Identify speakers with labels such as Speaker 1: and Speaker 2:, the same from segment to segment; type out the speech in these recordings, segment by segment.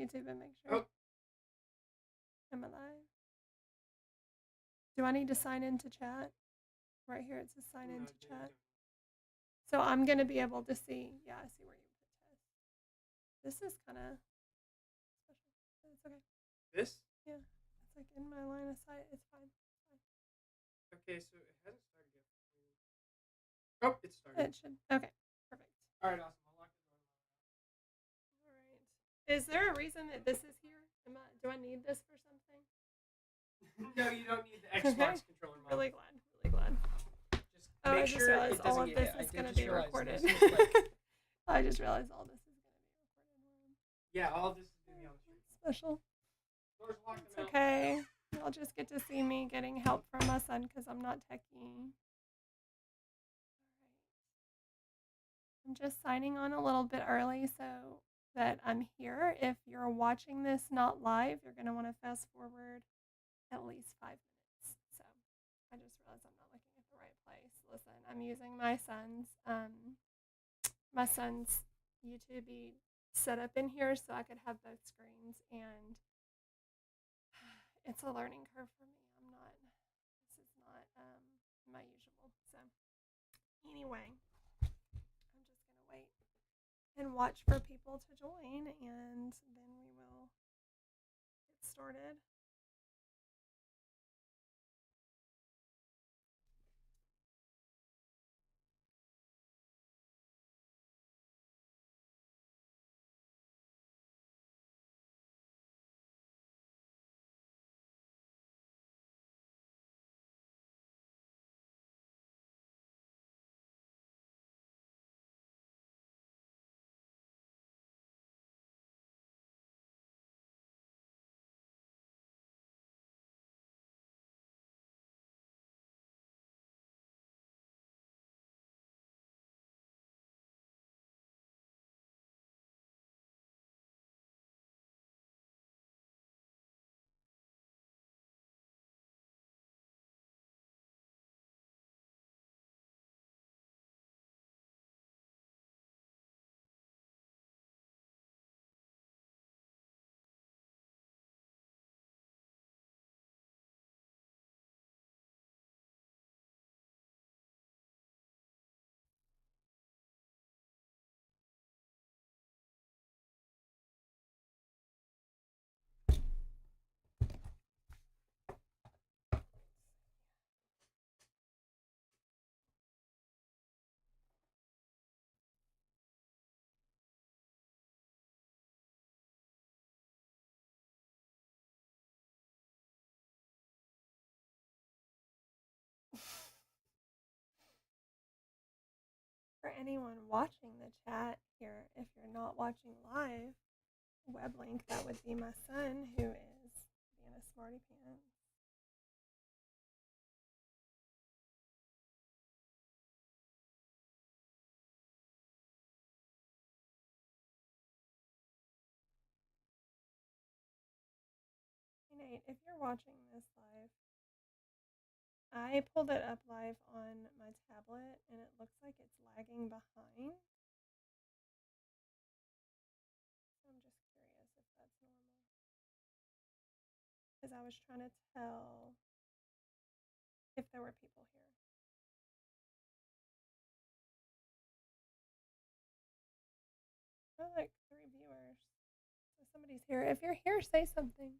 Speaker 1: YouTube and make sure
Speaker 2: Oh,
Speaker 1: I'm alive. Do I need to sign into chat? Right here it says sign
Speaker 2: no,
Speaker 1: into
Speaker 2: don't.
Speaker 1: chat. So I'm going to be able to see. Yeah, I see where you put test. This is kind of special. But it's okay.
Speaker 2: This?
Speaker 1: Yeah, it's like in my line of sight. It's fine.
Speaker 2: Okay, so it hasn't started yet. Oh, it started.
Speaker 1: It should. Okay, perfect.
Speaker 2: All right, awesome. I'll lock the door.
Speaker 1: All right. Is there a reason that this is here? Do I need this for something?
Speaker 2: No, you don't need the Xbox controller, Mom.
Speaker 1: Really glad. Really glad.
Speaker 2: Just
Speaker 1: Oh, I
Speaker 2: make
Speaker 1: just
Speaker 2: sure
Speaker 1: realized
Speaker 2: it
Speaker 1: all
Speaker 2: doesn't
Speaker 1: of
Speaker 2: get
Speaker 1: this
Speaker 2: hit.
Speaker 1: is
Speaker 2: I
Speaker 1: going to
Speaker 2: did just
Speaker 1: be
Speaker 2: realize
Speaker 1: recorded.
Speaker 2: this was like,
Speaker 1: I just realized all this is going to be recorded.
Speaker 2: yeah, all of this is going to be on the stream.
Speaker 1: Special.
Speaker 2: Doors locked.
Speaker 1: It's okay. Y'all just get to see me getting help from my son because I'm not techie. I'm just signing on a little bit early so that I'm here. If you're watching this not live, you're going to want to fast forward at least 5 minutes. So I just realized I'm not looking at the right place. Listen, I'm using my son's YouTube set up in here so I could have both screens, and it's a learning curve for me. This is not my usual. So anyway, I'm just going to wait and watch for people to join, and then we will get started. For anyone watching the chat here, if you're not watching live, web link, that would be my son who is being a smarty pants. Hey Nate, if you're watching this live, I pulled it up live on my tablet and it looks like it's lagging behind. So I'm just curious if that's normal. Because I was trying to tell if there were people here. Oh, like 3 viewers. So somebody's here. If you're here, say something.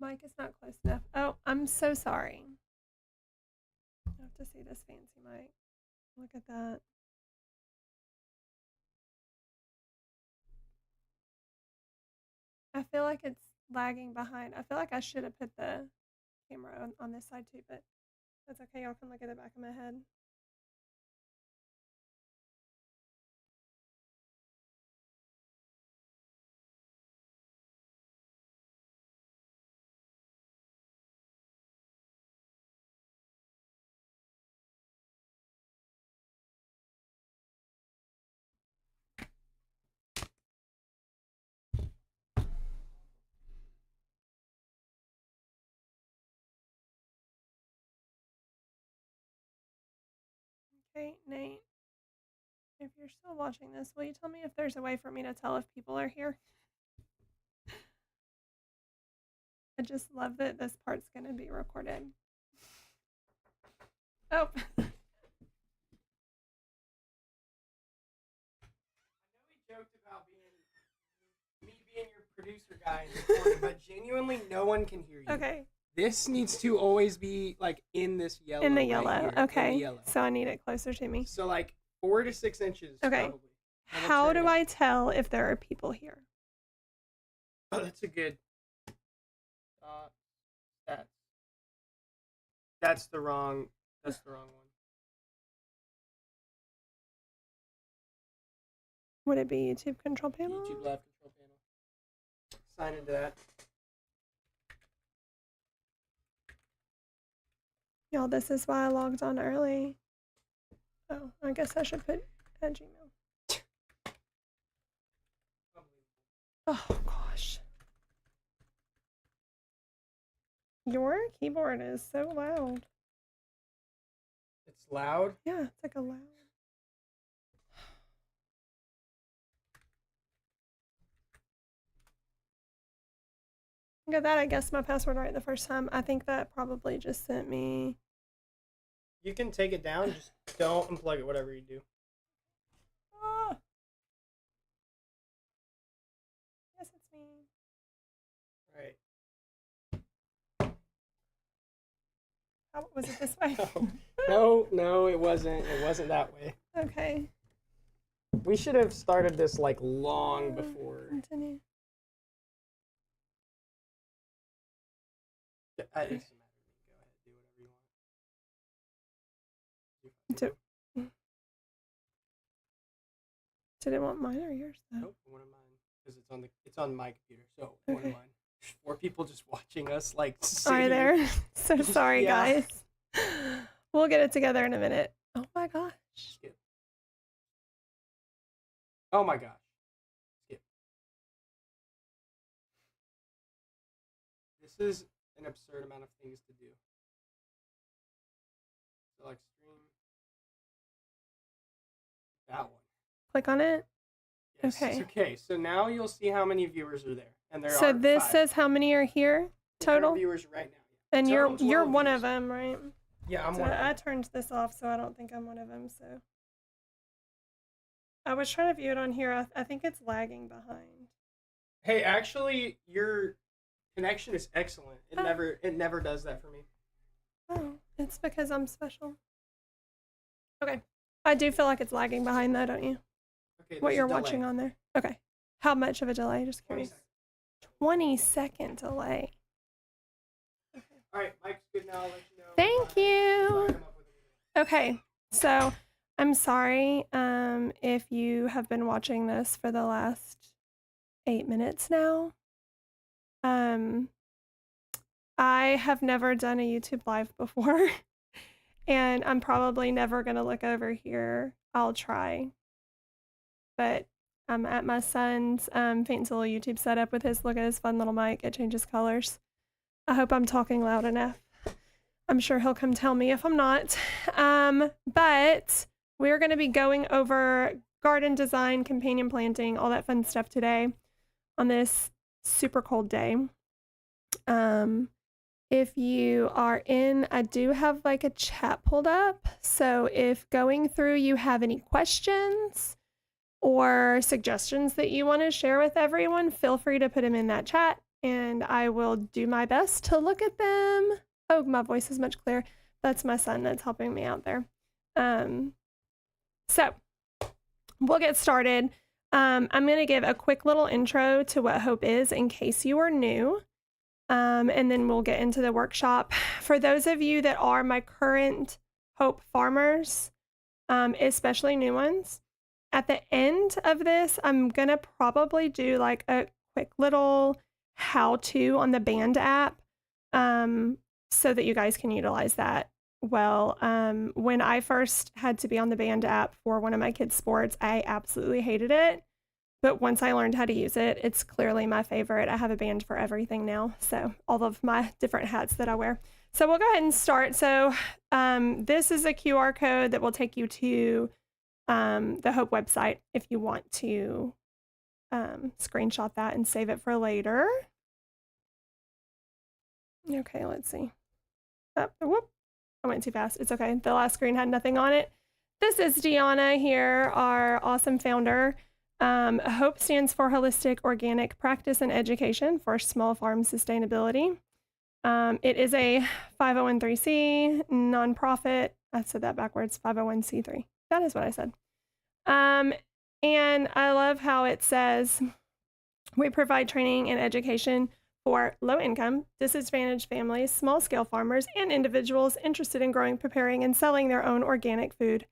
Speaker 1: Mike is not close enough. Oh, I'm so sorry. I have to see this fancy mic. Look at that. I feel like it's lagging behind. I feel like I should have put the camera on this side too, but that's okay. Y'all can look at the back of my head. Okay, Nate, if you're still watching this, will you tell me if there's a way for me to tell if people are here? I just love that this part's going to be recorded. Oh.
Speaker 2: I know we joked about me being your producer guy in the corner, but genuinely no one can hear you.
Speaker 1: Okay.
Speaker 2: This needs to always be like in this yellow.
Speaker 1: In the
Speaker 2: right
Speaker 1: yellow.
Speaker 2: here,
Speaker 1: Okay.
Speaker 2: In the yellow.
Speaker 1: So I need it closer to me.
Speaker 2: So like 4 to 6 inches.
Speaker 1: Okay.
Speaker 2: Probably.
Speaker 1: How do I tell if there are people here?
Speaker 2: Oh, that's a good. That's the wrong. That's the wrong one.
Speaker 1: Would it be YouTube control panel?
Speaker 2: YouTube live control panel. Sign into that.
Speaker 1: Y'all, this is why I logged on early. Oh, I guess I should put at Gmail. Oh, gosh. Your keyboard is so loud.
Speaker 2: It's loud.
Speaker 1: Yeah, it's like a loud. Got that. I guessed my password right the first time. I think that probably just sent me.
Speaker 2: You can take it down. Just don't unplug it. Whatever you do.
Speaker 1: Ah. Yes, it's me.
Speaker 2: Right.
Speaker 1: How was it this way?
Speaker 2: No, it wasn't. It wasn't that way.
Speaker 1: Okay.
Speaker 2: We should have started this like long before.
Speaker 1: Continue.
Speaker 2: It doesn't matter. Go ahead, do whatever you want.
Speaker 1: Did it want mine or yours though?
Speaker 2: Nope, one of mine because it's on my computer. So one of mine. 4 people just watching us like.
Speaker 1: Are there? So sorry,
Speaker 2: Yeah.
Speaker 1: guys. We'll get it together in a minute. Oh my gosh.
Speaker 2: Skip. Oh my gosh. Skip. This is an absurd amount of things to do. Select stream. That one.
Speaker 1: Click on it.
Speaker 2: Yes.
Speaker 1: Okay.
Speaker 2: Okay. So now you'll see how many viewers are there, and there
Speaker 1: So
Speaker 2: are
Speaker 1: this
Speaker 2: 5
Speaker 1: says how many are here total,
Speaker 2: viewers right now.
Speaker 1: and
Speaker 2: Total
Speaker 1: you're
Speaker 2: 12
Speaker 1: one
Speaker 2: viewers.
Speaker 1: of them, right?
Speaker 2: Yeah, I'm
Speaker 1: So
Speaker 2: one.
Speaker 1: I turned this off, so I don't think I'm one of them. So I was trying to view it on here. I think it's lagging behind.
Speaker 2: Hey, actually, your connection is excellent. It
Speaker 1: Oh.
Speaker 2: never does that for me.
Speaker 1: Oh, it's because I'm special. Okay. I do feel like it's lagging behind though, don't you?
Speaker 2: Okay.
Speaker 1: What
Speaker 2: there's a
Speaker 1: you're
Speaker 2: delay.
Speaker 1: watching on there. Okay. How much of a delay? Just
Speaker 2: 20
Speaker 1: curious.
Speaker 2: seconds.
Speaker 1: 20-second delay.
Speaker 2: All right, Mike's good now. I'll let you know.
Speaker 1: Thank
Speaker 2: if I
Speaker 1: you.
Speaker 2: come up with anything.
Speaker 1: Okay. So I'm sorry if you have been watching this for the last 8 minutes now. I have never done a YouTube live before, and I'm probably never going to look over here. I'll try. But I'm at my son's fancy little YouTube setup with his, look at his fun little mic. It changes colors. I hope I'm talking loud enough. I'm sure he'll come tell me if I'm not. But we're going to be going over garden design, companion planting, all that fun stuff today on this super cold day. If you are in, I do have like a chat pulled up. So if going through you have any questions or suggestions that you want to share with everyone, feel free to put them in that chat and I will do my best to look at them. Oh, my voice is much clearer. That's my son that's helping me out there. So we'll get started. I'm going to give a quick little intro to what Hope is in case you are new. And then we'll get into the workshop. For those of you that are my current Hope farmers, especially new ones, at the end of this, I'm going to probably do like a quick little how-to on the Band app so that you guys can utilize that well. When I first had to be on the Band app for one of my kids' sports, I absolutely hated it. But once I learned how to use it, it's clearly my favorite. I have a band for everything now. So all of my different hats that I wear. So we'll go ahead and start. So this is a QR code that will take you to the Hope website if you want to screenshot that and save it for later. Okay, let's see. Whoop, I went too fast. It's okay. The last screen had nothing on it. This is Deanna here, our awesome founder. HOPE stands for Holistic Organic Practice and Education for Small Farm Sustainability. It is a 501c nonprofit. I said that backwards, 501c3. That is what I said. And I love how it says we provide training and education for low-income, disadvantaged families, small-scale farmers, and individuals interested in growing, preparing, and selling their own organic food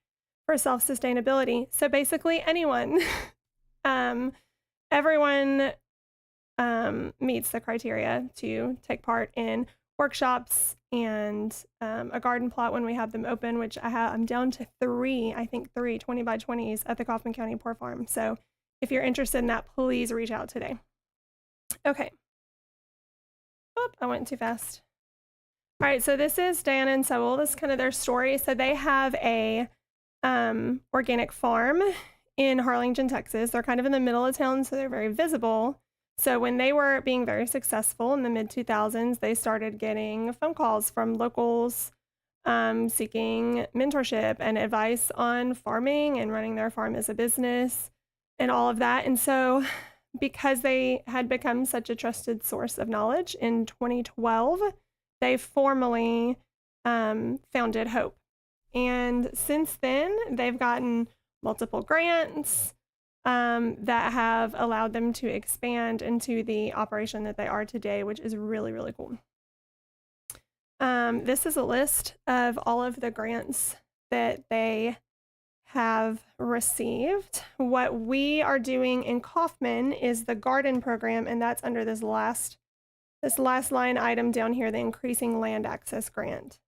Speaker 1: for self-sustainability. So basically anyone, everyone meets the criteria to take part in workshops and a garden plot when we have them open, which I'm down to three 20 by 20s at the Kaufman County Poor Farm. So if you're interested in that, please reach out today. Okay. Oh, I went too fast. All right, so this is Diana and Sewell. This is kind of their story. So they have a organic farm in Harlingen, Texas. They're kind of in the middle of town, so they're very visible. So when they were being very successful in the mid-2000s, they started getting phone calls from locals seeking mentorship and advice on farming and running their farm as a business and all of that. And so because they had become such a trusted source of knowledge, in 2012, they formally founded HOPE. And since then, they've gotten multiple grants that have allowed them to expand into the operation that they are today, which is really, really cool. This is a list of all of the grants that they have received. What we are doing in Kaufman is the garden program, and that's under this last line item down here, the Increasing Land Access Grant.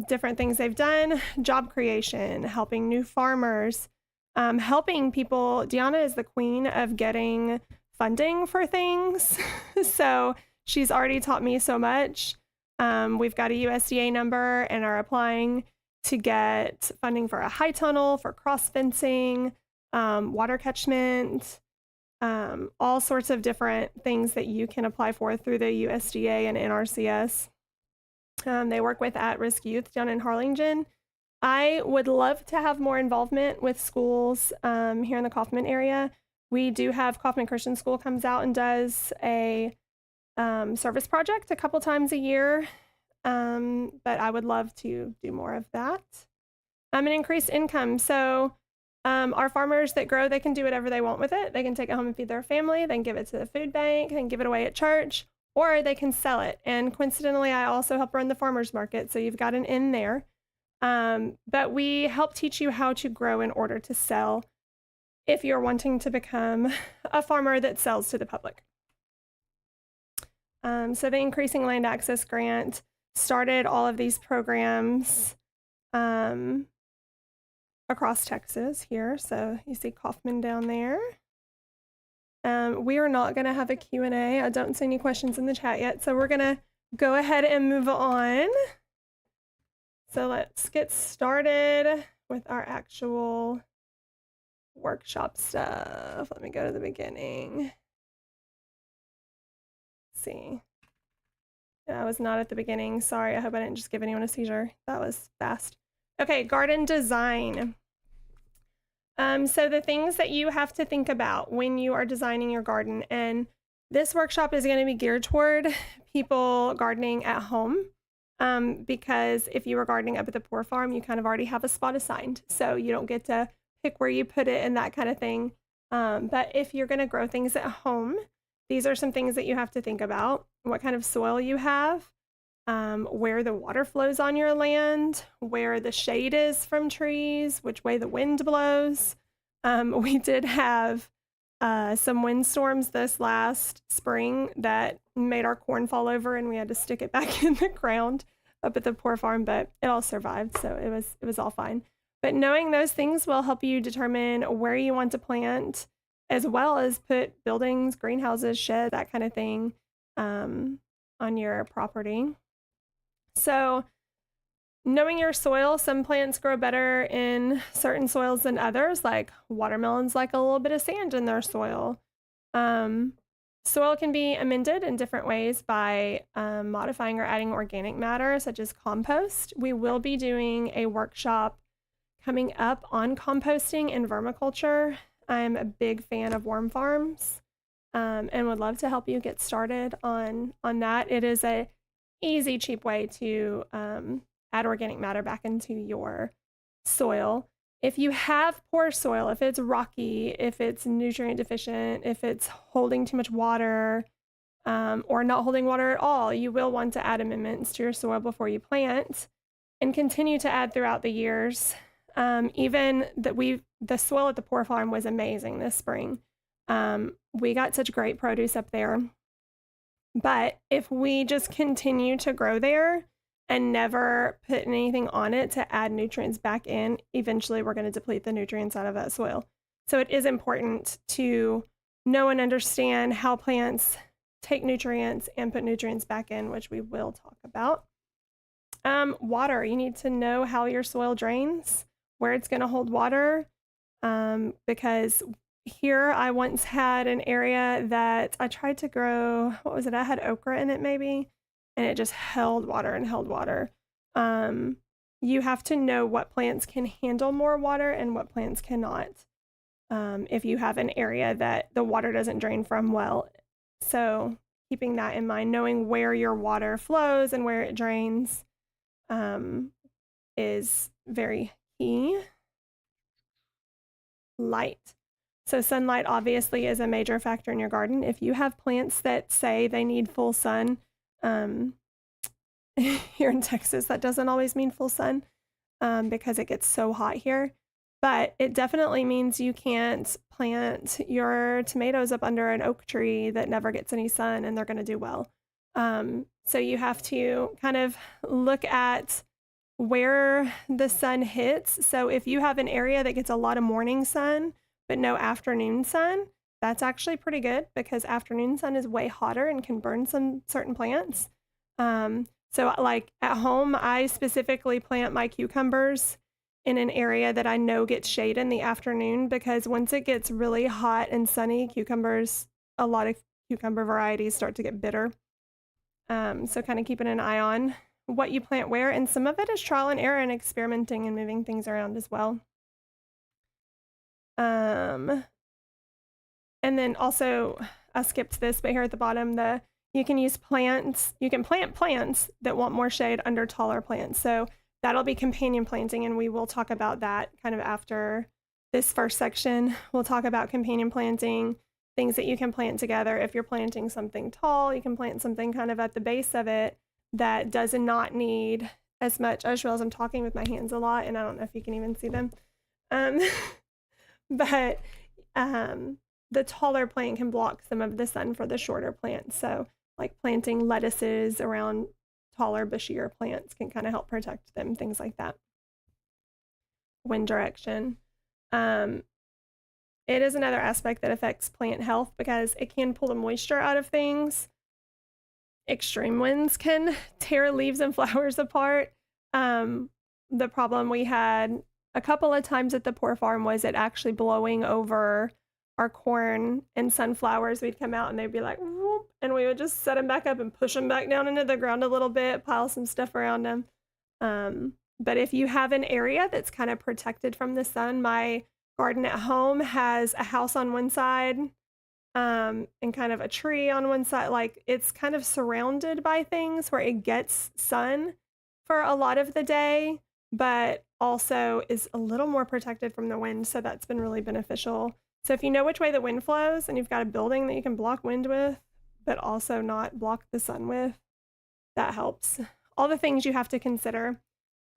Speaker 1: Different things they've done: job creation, helping new farmers, helping people. Deanna is the queen of getting funding for things. So she's already taught me so much. We've got a USDA number and are applying to get funding for a high tunnel, for cross fencing, water catchment, all sorts of different things that you can apply for through the USDA and NRCS. They work with at-risk youth down in Harlingen. I would love to have more involvement with schools here in the Kaufman area. We do have Kaufman Christian School comes out and does a service project a couple times a year, but I would love to do more of that. An increased income. So our farmers that grow, they can do whatever they want with it. They can take it home and feed their family. They can give it to the food bank. They can give it away at church, or they can sell it. And coincidentally, I also help run the farmers market, so you've got an in there. But we help teach you how to grow in order to sell if you're wanting to become a farmer that sells to the public. So the Increasing Land Access Grant started all of these programs across Texas here. So you see Kaufman down there. We are not going to have a Q&A. I don't see any questions in the chat yet, so we're going to go ahead and move on. So let's get started with our actual workshop stuff. Let me go to the beginning. Let's see. Yeah, I was not at the beginning. Sorry, I hope I didn't just give anyone a seizure. That was fast. Okay, garden design. So the things that you have to think about when you are designing your garden, and this workshop is going to be geared toward people gardening at home, because if you were gardening up at the Poor Farm, you kind of already have a spot assigned, so you don't get to pick where you put it and that kind of thing. But if you're going to grow things at home, these are some things that you have to think about: what kind of soil you have, where the water flows on your land, where the shade is from trees, which way the wind blows. We did have some windstorms this last spring that made our corn fall over, and we had to stick it back in the ground up at the Poor Farm, but it all survived, so it was all fine. But knowing those things will help you determine where you want to plant, as well as put buildings, greenhouses, sheds, that kind of thing on your property. So knowing your soil, some plants grow better in certain soils than others, like watermelons like a little bit of sand in their soil. Soil can be amended in different ways by modifying or adding organic matter, such as compost. We will be doing a workshop coming up on composting and vermiculture. I'm a big fan of worm farms, and would love to help you get started on that. It is a easy, cheap way to add organic matter back into your soil. If you have poor soil, if it's rocky, if it's nutrient deficient, if it's holding too much water, or not holding water at all, you will want to add amendments to your soil before you plant and continue to add throughout the years. Even that the soil at the Poor Farm was amazing this spring. We got such great produce up there. But if we just continue to grow there and never put anything on it to add nutrients back in, eventually we're going to deplete the nutrients out of that soil. So it is important to know and understand how plants take nutrients and put nutrients back in, which we will talk about. Water, you need to know how your soil drains, where it's going to hold water, because here I once had an area that I tried to grow, what was it? I had okra in it maybe, and it just held water and held water. You have to know what plants can handle more water and what plants cannot. If you have an area that the water doesn't drain from well. So keeping that in mind, knowing where your water flows and where it drains is very key. Light. So sunlight obviously is a major factor in your garden. If you have plants that say they need full sun, here in Texas, that doesn't always mean full sun because it gets so hot here. But it definitely means you can't plant your tomatoes up under an oak tree that never gets any sun and they're going to do well. So you have to kind of look at where the sun hits. So if you have an area that gets a lot of morning sun, but no afternoon sun, that's actually pretty good because afternoon sun is way hotter and can burn some certain plants. So like at home, I specifically plant my cucumbers in an area that I know gets shade in the afternoon because once it gets really hot and sunny, a lot of cucumber varieties start to get bitter. So kind of keeping an eye on what you plant where, and some of it is trial and error and experimenting and moving things around as well. And then also, I skipped this, but here at the bottom, you can plant plants that want more shade under taller plants. So that'll be companion planting, and we will talk about that kind of after this first section. We'll talk about companion planting, things that you can plant together. If you're planting something tall, you can plant something kind of at the base of it that does not need as much. I just realized I'm talking with my hands a lot, and I don't know if you can even see them. But the taller plant can block some of the sun for the shorter plants. So like planting lettuces around taller, bushier plants can kind of help protect them, things like that. Wind direction. It is another aspect that affects plant health because it can pull the moisture out of things. Extreme winds can tear leaves and flowers apart. The problem we had a couple of times at the Poor Farm was it actually blowing over our corn and sunflowers. We'd come out and they'd be like, whoop, and we would just set them back up and push them back down into the ground a little bit, pile some stuff around them. But if you have an area that's kind of protected from the sun, my garden at home has a house on one side and kind of a tree on one side. Like it's kind of surrounded by things where it gets sun for a lot of the day, but also is a little more protected from the wind. So that's been really beneficial. So if you know which way the wind flows and you've got a building that you can block wind with, but also not block the sun with, that helps. All the things you have to consider.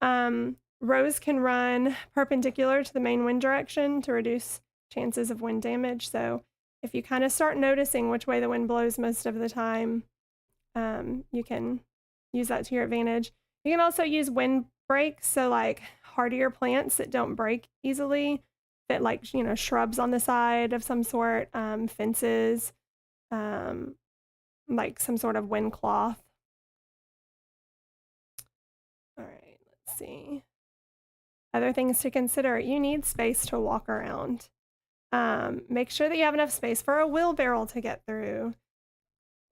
Speaker 1: Rows can run perpendicular to the main wind direction to reduce chances of wind damage. So if you kind of start noticing which way the wind blows most of the time, you can use that to your advantage. You can also use wind breaks. So like hardier plants that don't break easily, that like, shrubs on the side of some sort, fences, like some sort of wind cloth. All right, let's see. Other things to consider. You need space to walk around. Make sure that you have enough space for a wheelbarrow to get through.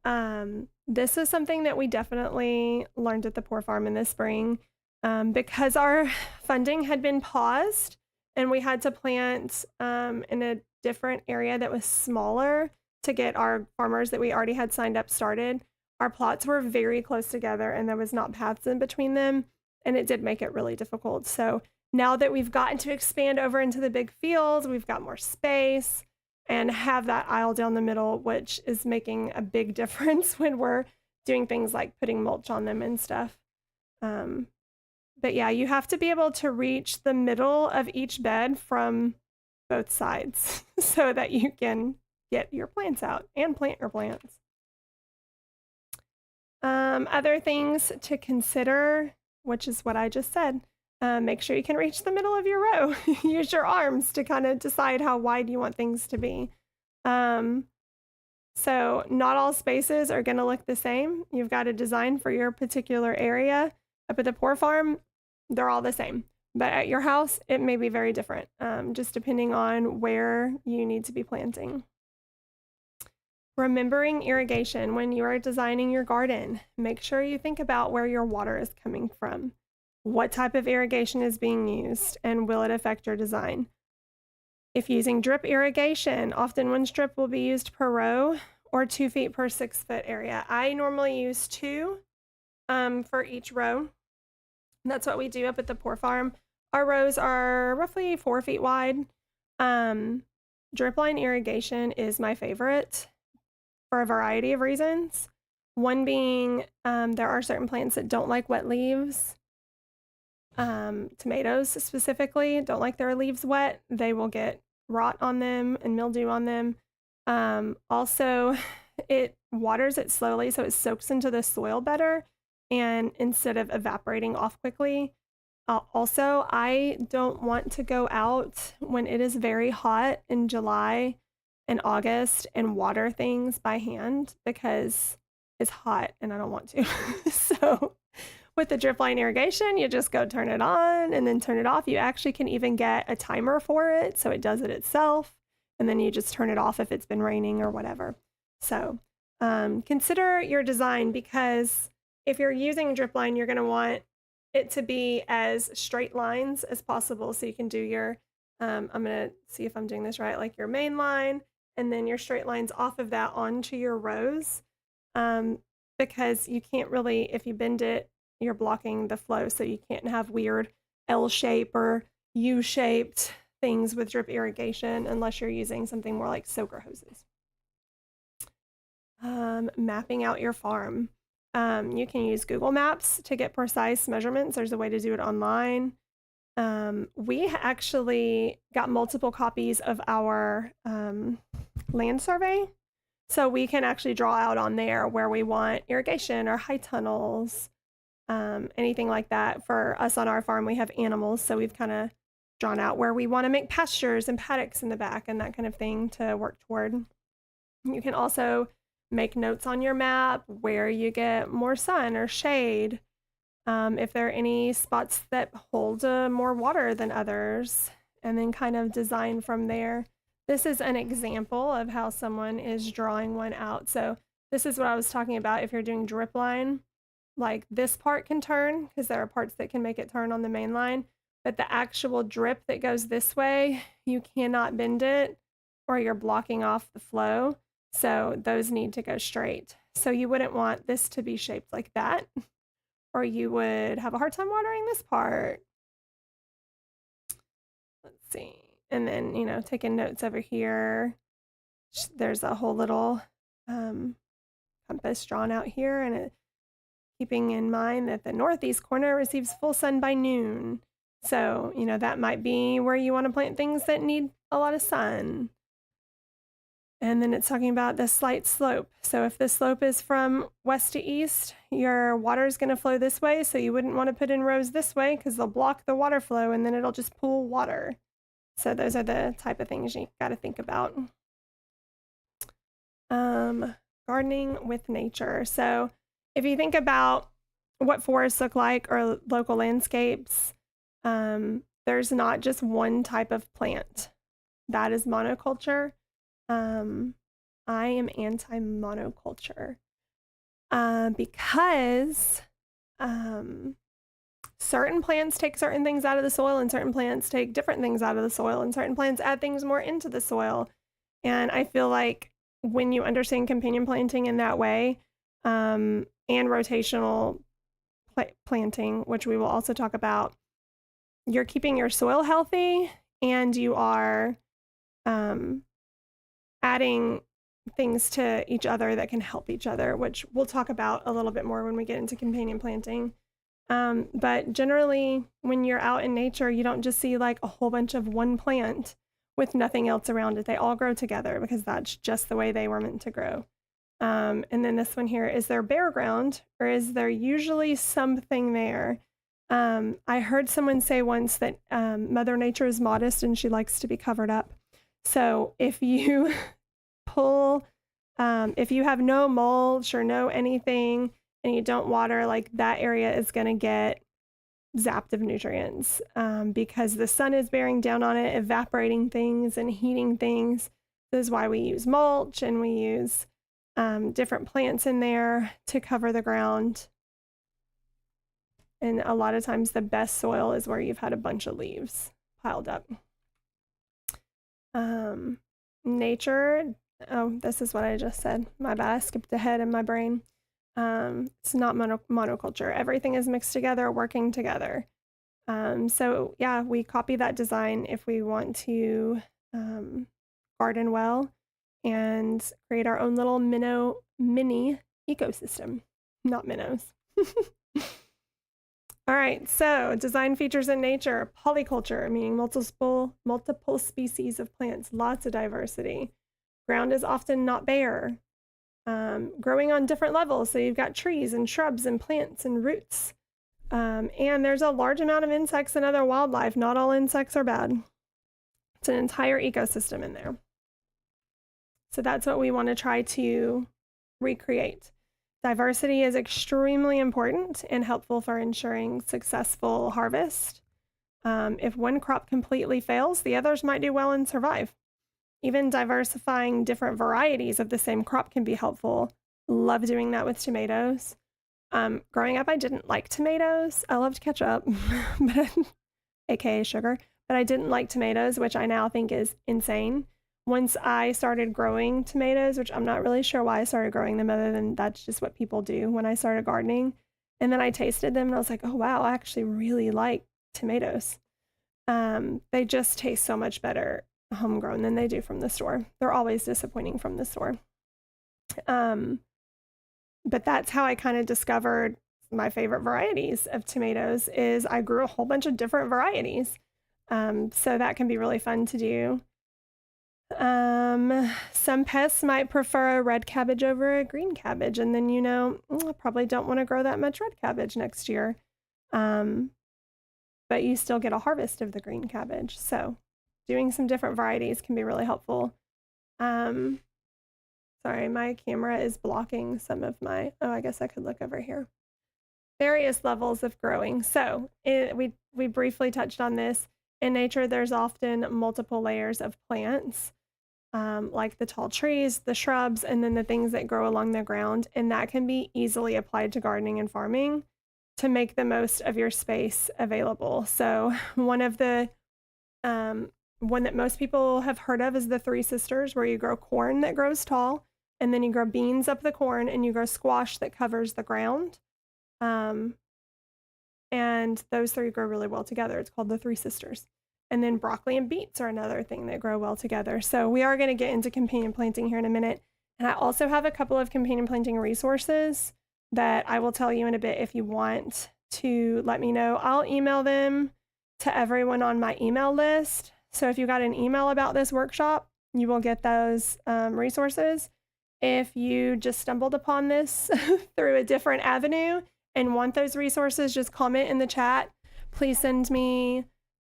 Speaker 1: This is something that we definitely learned at the Poor Farm in the spring, because our funding had been paused and we had to plant in a different area that was smaller to get our farmers that we already had signed up started. Our plots were very close together and there was not paths in between them, and it did make it really difficult. So now that we've gotten to expand over into the big fields, we've got more space and have that aisle down the middle, which is making a big difference when we're doing things like putting mulch on them and stuff. But yeah, you have to be able to reach the middle of each bed from both sides so that you can get your plants out and plant your plants. Other things to consider, which is what I just said, make sure you can reach the middle of your row. Use your arms to kind of decide how wide you want things to be. So not all spaces are going to look the same. You've got to design for your particular area. Up at the Poor Farm, they're all the same. But at your house, it may be very different, just depending on where you need to be planting. Remembering irrigation when you are designing your garden. Make sure you think about where your water is coming from. What type of irrigation is being used, and will it affect your design? If using drip irrigation, often one strip will be used per row or 2 feet per 6 foot area. I normally use 2 for each row. That's what we do up at the Poor Farm. Our rows are roughly 4 feet wide. Drip line irrigation is my favorite for a variety of reasons. One being there are certain plants that don't like wet leaves. Tomatoes specifically don't like their leaves wet. They will get rot on them and mildew on them. Also, it waters it slowly, so it soaks into the soil better, and instead of evaporating off quickly. Also, I don't want to go out when it is very hot in July and August and water things by hand because it's hot and I don't want to. So with the drip line irrigation, you just go turn it on and then turn it off. You actually can even get a timer for it, so it does it itself, and then you just turn it off if it's been raining or whatever. So consider your design, because if you're using drip line, you're going to want it to be as straight lines as possible. So you can do your, I'm going to see if I'm doing this right, like your main line, and then your straight lines off of that onto your rows. Because you can't really, if you bend it, you're blocking the flow. So you can't have weird L shape or U shaped things with drip irrigation unless you're using something more like soaker hoses. Mapping out your farm. You can use Google Maps to get precise measurements. There's a way to do it online. We actually got multiple copies of our land survey, so we can actually draw out on there where we want irrigation or high tunnels, anything like that. For us on our farm, we have animals, so we've kind of drawn out where we want to make pastures and paddocks in the back and that kind of thing to work toward. You can also make notes on your map where you get more sun or shade, if there are any spots that hold more water than others, and then kind of design from there. This is an example of how someone is drawing one out. So this is what I was talking about. If you're doing drip line, like this part can turn because there are parts that can make it turn on the main line, but the actual drip that goes this way, you cannot bend it or you're blocking off the flow. So those need to go straight. So you wouldn't want this to be shaped like that, or you would have a hard time watering this part. Let's see. And then, you know, taking notes over here. There's a whole little compass drawn out here, and keeping in mind that the northeast corner receives full sun by noon. So, you know, that might be where you want to plant things that need a lot of sun. And then it's talking about the slight slope. So if the slope is from west to east, your water is going to flow this way. So you wouldn't want to put in rows this way because they'll block the water flow and then it'll just pool water. So those are the type of things you got to think about. Gardening with nature. So if you think about what forests look like or local landscapes, there's not just one type of plant. That is monoculture. I am anti-monoculture. because certain plants take certain things out of the soil, and certain plants take different things out of the soil, and certain plants add things more into the soil. And I feel like when you understand companion planting in that way, and rotational planting, which we will also talk about, you're keeping your soil healthy, and you are adding things to each other that can help each other, which we'll talk about a little bit more when we get into companion planting. But generally, when you're out in nature, you don't just see like a whole bunch of one plant with nothing else around it. They all grow together because that's just the way they were meant to grow. And then this one here, is there bare ground, or is there usually something there? I heard someone say once that Mother Nature is modest and she likes to be covered up. So if you if you have no mulch or no anything and you don't water, like that area is going to get zapped of nutrients because the sun is bearing down on it, evaporating things and heating things. This is why we use mulch, and we use different plants in there to cover the ground. And a lot of times the best soil is where you've had a bunch of leaves piled up. Nature, oh, this is what I just said. My bad, I skipped ahead in my brain. It's not monoculture. Everything is mixed together, working together. So yeah, we copy that design if we want to garden well and create our own little mini ecosystem, not minnows. All right, so design features in nature, polyculture, meaning multiple species of plants, lots of diversity. Ground is often not bare. Growing on different levels, so you've got trees and shrubs and plants and roots. And there's a large amount of insects and other wildlife. Not all insects are bad. It's an entire ecosystem in there. So that's what we want to try to recreate. Diversity is extremely important and helpful for ensuring successful harvest. If one crop completely fails, the others might do well and survive. Even diversifying different varieties of the same crop can be helpful. Love doing that with tomatoes. Growing up, I didn't like tomatoes. I loved ketchup, but aka sugar, but I didn't like tomatoes, which I now think is insane. Once I started growing tomatoes, which I'm not really sure why I started growing them other than that's just what people do when I started gardening. And then I tasted them and I was like, oh, wow, I actually really like tomatoes. They just taste so much better homegrown than they do from the store. They're always disappointing from the store. But that's how I kind of discovered my favorite varieties of tomatoes is I grew a whole bunch of different varieties. So that can be really fun to do. Some pests might prefer a red cabbage over a green cabbage, and then I probably don't want to grow that much red cabbage next year. But you still get a harvest of the green cabbage. So doing some different varieties can be really helpful. Sorry, my camera is blocking some of my, I guess I could look over here. Various levels of growing. So we briefly touched on this. In nature, there's often multiple layers of plants, like the tall trees, the shrubs, and then the things that grow along the ground. And that can be easily applied to gardening and farming to make the most of your space available. So one that most people have heard of is the Three Sisters, where you grow corn that grows tall, and then you grow beans up the corn, and you grow squash that covers the ground. And those three grow really well together. It's called the Three Sisters. And then broccoli and beets are another thing that grow well together. So we are going to get into companion planting here in a minute. And I also have a couple of companion planting resources that I will tell you in a bit if you want to let me know. I'll email them to everyone on my email list. So if you got an email about this workshop, you will get those resources. If you just stumbled upon this through a different avenue and want those resources, just comment in the chat. Please send me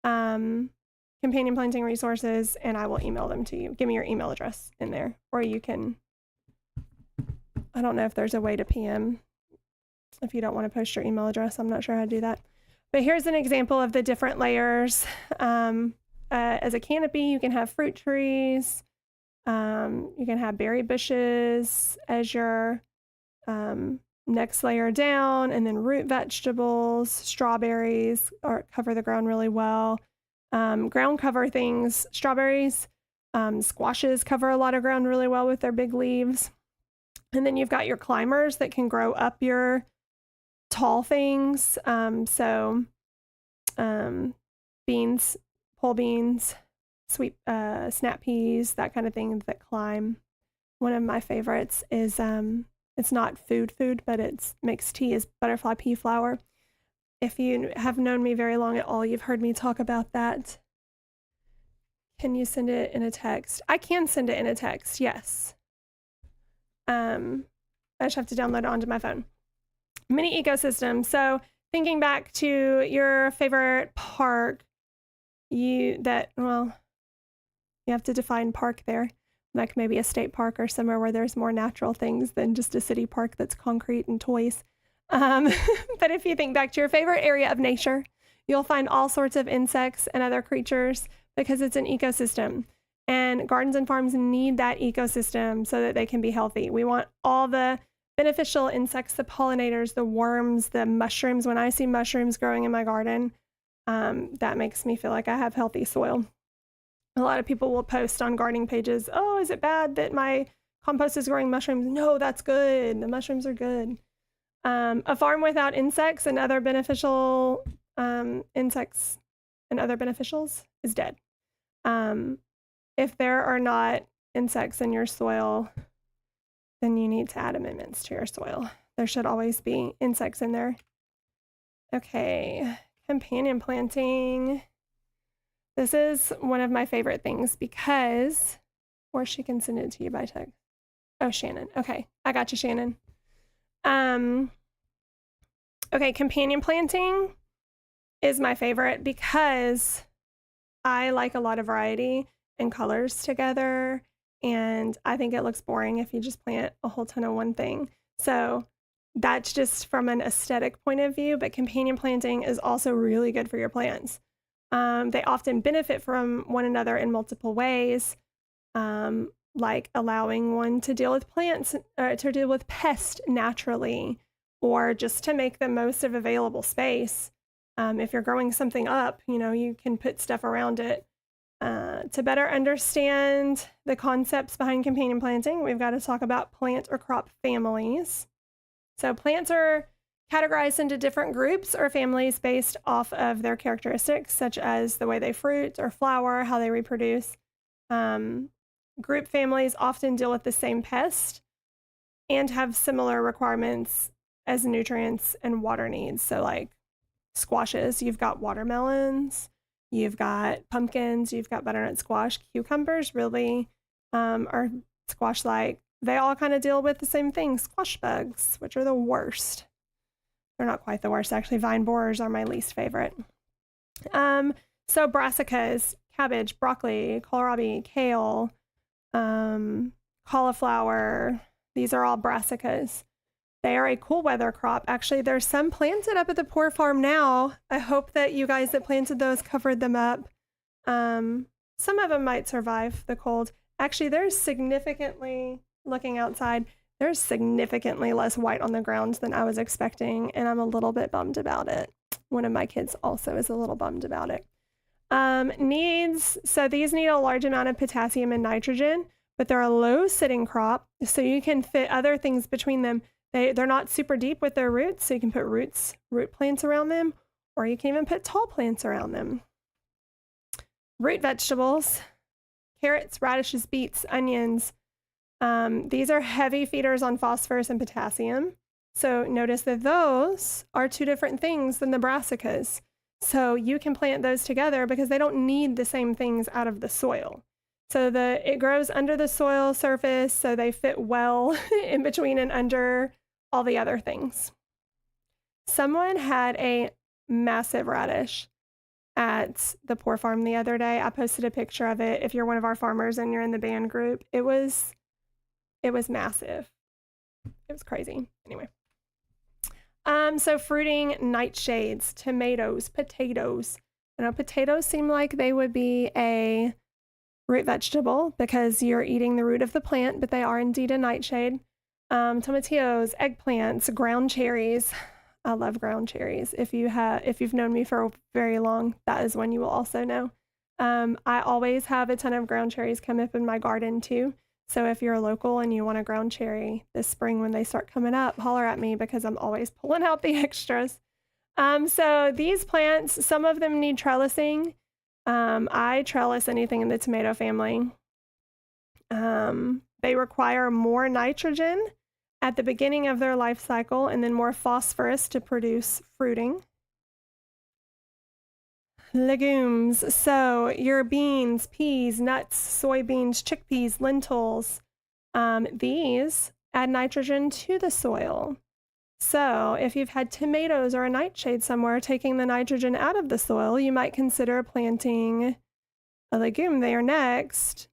Speaker 1: companion planting resources and I will email them to you. Give me your email address in there, or you can, I don't know if there's a way to PM if you don't want to post your email address. I'm not sure how to do that. But here's an example of the different layers. As a canopy, you can have fruit trees. You can have berry bushes as your next layer down, and then root vegetables, strawberries cover the ground really well. Ground cover things, strawberries, squashes cover a lot of ground really well with their big leaves. And then you've got your climbers that can grow up your tall things. Beans, pole beans, sweet snap peas, that kind of thing that climb. One of my favorites is it's not food, but it's mixed tea, is butterfly pea flower. If you have known me very long at all, you've heard me talk about that. Can you send it in a text? I can send it in a text, yes. I just have to download it onto my phone. Mini ecosystem. So thinking back to your favorite park, you have to define park there. Like maybe a state park or somewhere where there's more natural things than just a city park that's concrete and toys. But if you think back to your favorite area of nature, you'll find all sorts of insects and other creatures because it's an ecosystem. And gardens and farms need that ecosystem so that they can be healthy. We want all the beneficial insects, the pollinators, the worms, the mushrooms. When I see mushrooms growing in my garden, that makes me feel like I have healthy soil. A lot of people will post on gardening pages, oh, is it bad that my compost is growing mushrooms? No, that's good. The mushrooms are good. A farm without insects and other beneficial insects and other beneficials is dead. If there are not insects in your soil, then you need to add amendments to your soil. There should always be insects in there. Okay, companion planting. This is one of my favorite things because, or she can send it to you by text. Oh, Shannon. Okay, I got you, Shannon. Okay, companion planting is my favorite because I like a lot of variety and colors together, and I think it looks boring if you just plant a whole ton of one thing. So that's just from an aesthetic point of view, but companion planting is also really good for your plants. They often benefit from one another in multiple ways, like allowing one to deal with to deal with pests naturally, or just to make the most of available space. If you're growing something up, you can put stuff around it. To better understand the concepts behind companion planting, we've got to talk about plant or crop families. So plants are categorized into different groups or families based off of their characteristics, such as the way they fruit or flower, how they reproduce. Group families often deal with the same pest and have similar requirements as nutrients and water needs. So like squashes, you've got watermelons, you've got pumpkins, you've got butternut squash. Cucumbers really are squash-like. They all kind of deal with the same thing, squash bugs, which are the worst. They're not quite the worst, actually. Vine borers are my least favorite. So brassicas, cabbage, broccoli, kohlrabi, kale, cauliflower, these are all brassicas. They are a cool weather crop. Actually, there's some planted up at the Poor Farm now. I hope that you guys that planted those covered them up. Some of them might survive the cold. Actually, there's significantly, looking outside, there's significantly less white on the ground than I was expecting, and I'm a little bit bummed about it. One of my kids also is a little bummed about it. So these need a large amount of potassium and nitrogen, but they're a low-sitting crop, so you can fit other things between them. They're not super deep with their roots, so you can put root plants around them, or you can even put tall plants around them. Root vegetables, carrots, radishes, beets, onions. These are heavy feeders on phosphorus and potassium. So notice that those are two different things than the brassicas. So you can plant those together because they don't need the same things out of the soil. So it grows under the soil surface, so they fit well in between and under all the other things. Someone had a massive radish at the Poor Farm the other day. I posted a picture of it. If you're one of our farmers and you're in the band group, it was massive. It was crazy. Anyway. So fruiting nightshades, tomatoes, potatoes. I know potatoes seem like they would be a root vegetable because you're eating the root of the plant, but they are indeed a nightshade. Tomatillos, eggplants, ground cherries. I love ground cherries. If you've known me for very long, that is one you will also know. I always have a ton of ground cherries come up in my garden too. So if you're local and you want a ground cherry this spring when they start coming up, holler at me because I'm always pulling out the extras. So these plants, some of them need trellising. I trellis anything in the tomato family. They require more nitrogen at the beginning of their life cycle and then more phosphorus to produce fruiting. Legumes, so your beans, peas, nuts, soybeans, chickpeas, lentils, these add nitrogen to the soil. So if you've had tomatoes or a nightshade somewhere taking the nitrogen out of the soil, you might consider planting a legume there next,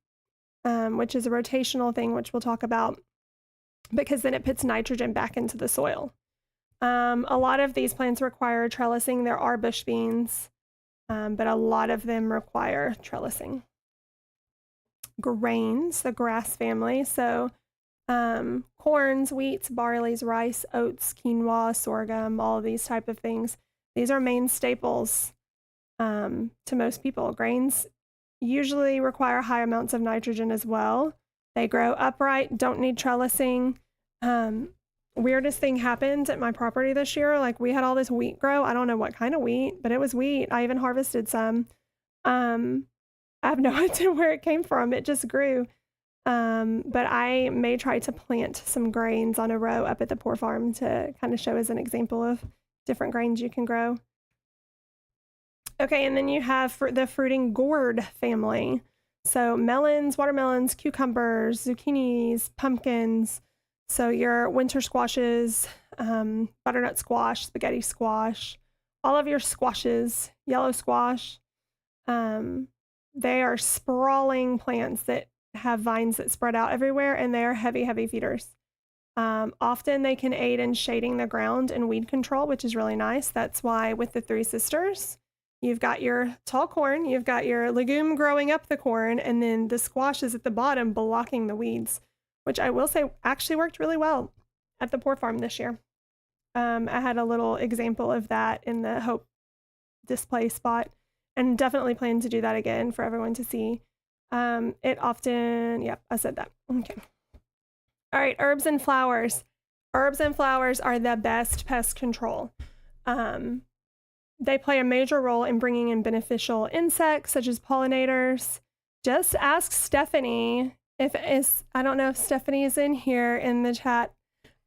Speaker 1: which is a rotational thing, which we'll talk about, because then it puts nitrogen back into the soil. A lot of these plants require trellising. There are bush beans, but a lot of them require trellising. Grains, the grass family. So corns, wheats, barleys, rice, oats, quinoa, sorghum, all of these type of things. These are main staples to most people. Grains usually require high amounts of nitrogen as well. They grow upright, don't need trellising. Weirdest thing happened at my property this year. Like we had all this wheat grow. I don't know what kind of wheat, but it was wheat. I even harvested some. I have no idea where it came from. It just grew. But I may try to plant some grains on a row up at the Poor Farm to kind of show as an example of different grains you can grow. Okay, and then you have the fruiting gourd family. So melons, watermelons, cucumbers, zucchinis, pumpkins. So your winter squashes, butternut squash, spaghetti squash, all of your squashes, yellow squash. They are sprawling plants that have vines that spread out everywhere, and they are heavy, heavy feeders. Often they can aid in shading the ground and weed control, which is really nice. That's why with the Three Sisters, you've got your tall corn, you've got your legume growing up the corn, and then the squash is at the bottom blocking the weeds, which I will say actually worked really well at the Poor Farm this year. I had a little example of that in the Hope display spot, and definitely plan to do that again for everyone to see. It often, yep, I said that. Okay. All right, herbs and flowers. Herbs and flowers are the best pest control. They play a major role in bringing in beneficial insects such as pollinators. Just ask Stephanie I don't know if Stephanie is in here in the chat,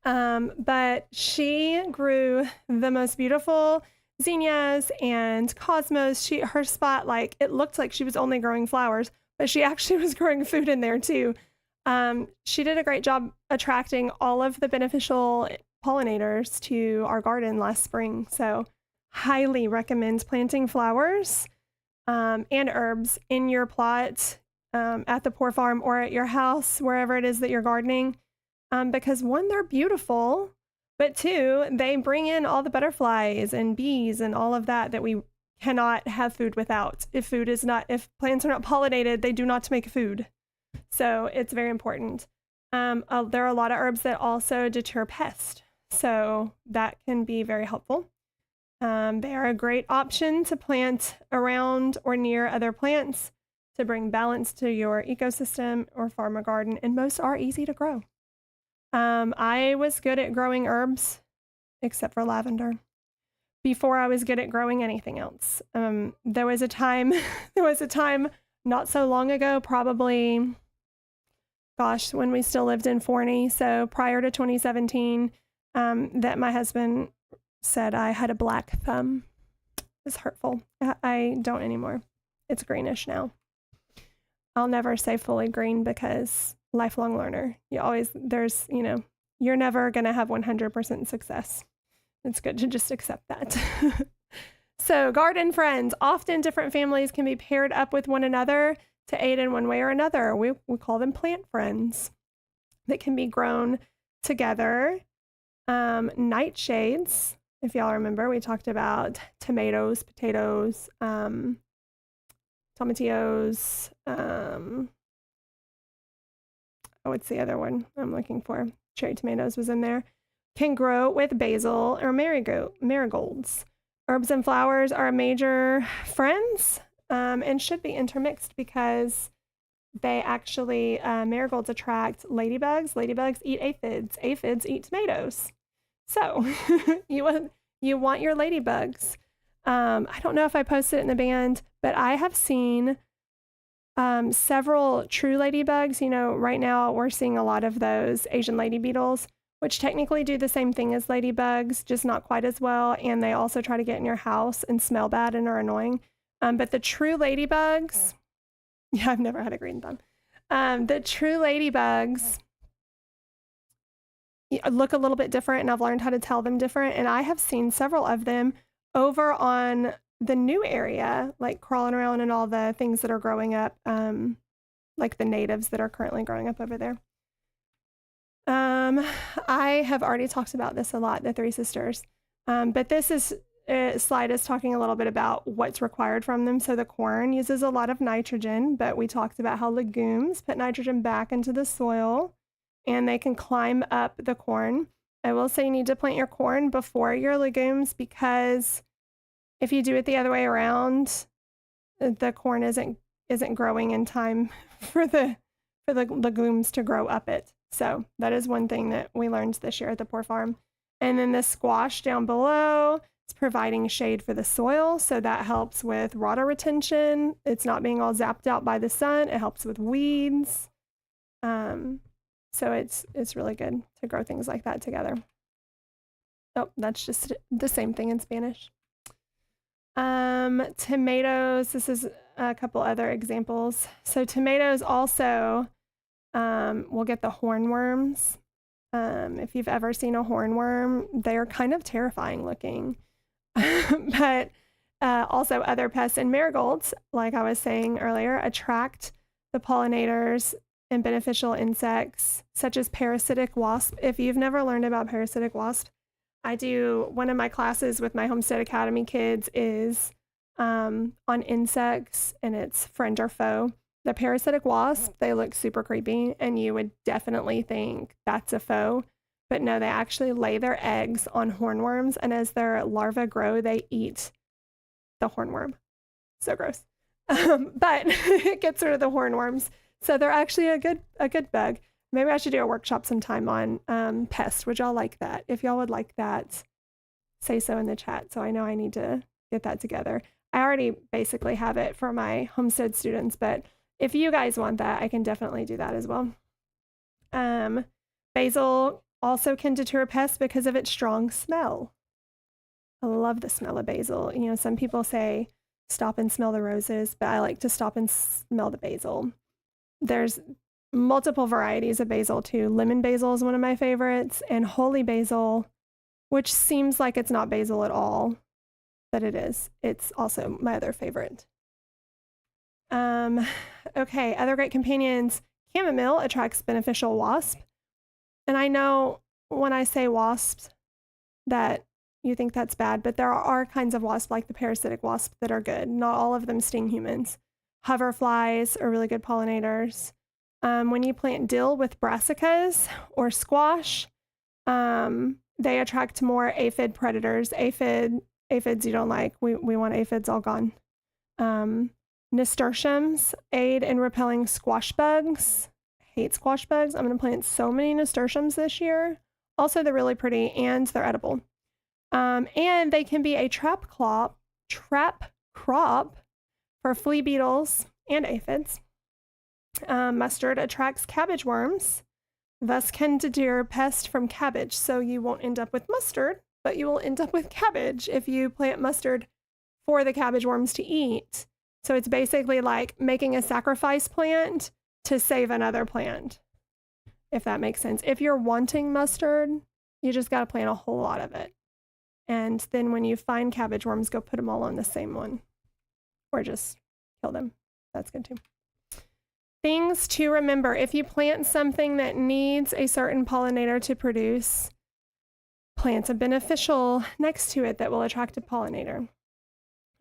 Speaker 1: but she grew the most beautiful zinnias and cosmos. Her spot, like, it looked like she was only growing flowers, but she actually was growing food in there too. She did a great job attracting all of the beneficial pollinators to our garden last spring. So highly recommend planting flowers and herbs in your plot at the Poor Farm or at your house, wherever it is that you're gardening, because one, they're beautiful, but two, they bring in all the butterflies and bees and all of that we cannot have food without. If plants are not pollinated, they do not make food. So it's very important. There are a lot of herbs that also deter pests, so that can be very helpful. They are a great option to plant around or near other plants to bring balance to your ecosystem or farm or garden, and most are easy to grow. I was good at growing herbs, except for lavender, before I was good at growing anything else. There was a time not so long ago, probably, when we still lived in Forney, so prior to 2017, that my husband said I had a black thumb. It was hurtful. I don't anymore. It's greenish now. I'll never say fully green because lifelong learner. You're never going to have 100% success. It's good to just accept that. So garden friends, often different families can be paired up with one another to aid in one way or another. We call them plant friends that can be grown together. Nightshades, if y'all remember, we talked about tomatoes, potatoes, tomatillos. oh, it's the other one I'm looking for. Cherry tomatoes was in there. Can grow with basil or marigolds. Herbs and flowers are major friends and should be intermixed because they actually, marigolds attract ladybugs. Ladybugs eat aphids. Aphids eat tomatoes. So you want your ladybugs. I don't know if I posted it in the band, but I have seen several true ladybugs. You know, right now we're seeing a lot of those Asian lady beetles, which technically do the same thing as ladybugs, just not quite as well. And they also try to get in your house and smell bad and are annoying. But the true ladybugs, yeah, I've never had a green thumb. The true ladybugs look a little bit different, and I've learned how to tell them different. And I have seen several of them over on the new area, like crawling around and all the things that are growing up, like the natives that are currently growing up over there. I have already talked about this a lot, the Three Sisters, but this slide is talking a little bit about what's required from them. So the corn uses a lot of nitrogen, but we talked about how legumes put nitrogen back into the soil and they can climb up the corn. I will say you need to plant your corn before your legumes because if you do it the other way around, the corn isn't growing in time for the legumes to grow up it. So that is one thing that we learned this year at the Poor Farm. And then the squash down below, it's providing shade for the soil. So that helps with water retention. It's not being all zapped out by the sun. It helps with weeds. So it's really good to grow things like that together. Oh, that's just the same thing in Spanish. Tomatoes, this is a couple other examples. So tomatoes also will get the hornworms. If you've ever seen a hornworm, they are kind of terrifying looking. But also other pests and marigolds, like I was saying earlier, attract the pollinators and beneficial insects such as parasitic wasp. If you've never learned about parasitic wasp, I do one of my classes with my Homestead Academy kids is on insects, and it's friend or foe. The parasitic wasp, they look super creepy and you would definitely think that's a foe, but no, they actually lay their eggs on hornworms, and as their larvae grow, they eat the hornworm. So gross. But it gets rid of the hornworms. So they're actually a good bug. Maybe I should do a workshop sometime on pests. Would y'all like that? If y'all would like that, say so in the chat. So I know I need to get that together. I already basically have it for my Homestead students, but if you guys want that, I can definitely do that as well. Basil also can deter pests because of its strong smell. I love the smell of basil. You know, some people say stop and smell the roses, but I like to stop and smell the basil. There's multiple varieties of basil too. Lemon basil is one of my favorites, and holy basil, which seems like it's not basil at all, but it is. It's also my other favorite. Okay, other great companions. Chamomile attracts beneficial wasp. And I know when I say wasps that you think that's bad, but there are kinds of wasps like the parasitic wasp that are good. Not all of them sting humans. Hoverflies are really good pollinators. When you plant dill with brassicas or squash, they attract more aphid predators. Aphids you don't like. We want aphids all gone. Nasturtiums aid in repelling squash bugs. Hate squash bugs. I'm going to plant so many nasturtiums this year. Also, they're really pretty and they're edible. And they can be a trap crop for flea beetles and aphids. Mustard attracts cabbage worms, thus can deter pests from cabbage. So you won't end up with mustard, but you will end up with cabbage if you plant mustard for the cabbage worms to eat. So it's basically like making a sacrifice plant to save another plant, if that makes sense. If you're wanting mustard, you just got to plant a whole lot of it. And then when you find cabbage worms, go put them all on the same one or just kill them. That's good too. Things to remember. If you plant something that needs a certain pollinator to produce, plant a beneficial next to it that will attract a pollinator.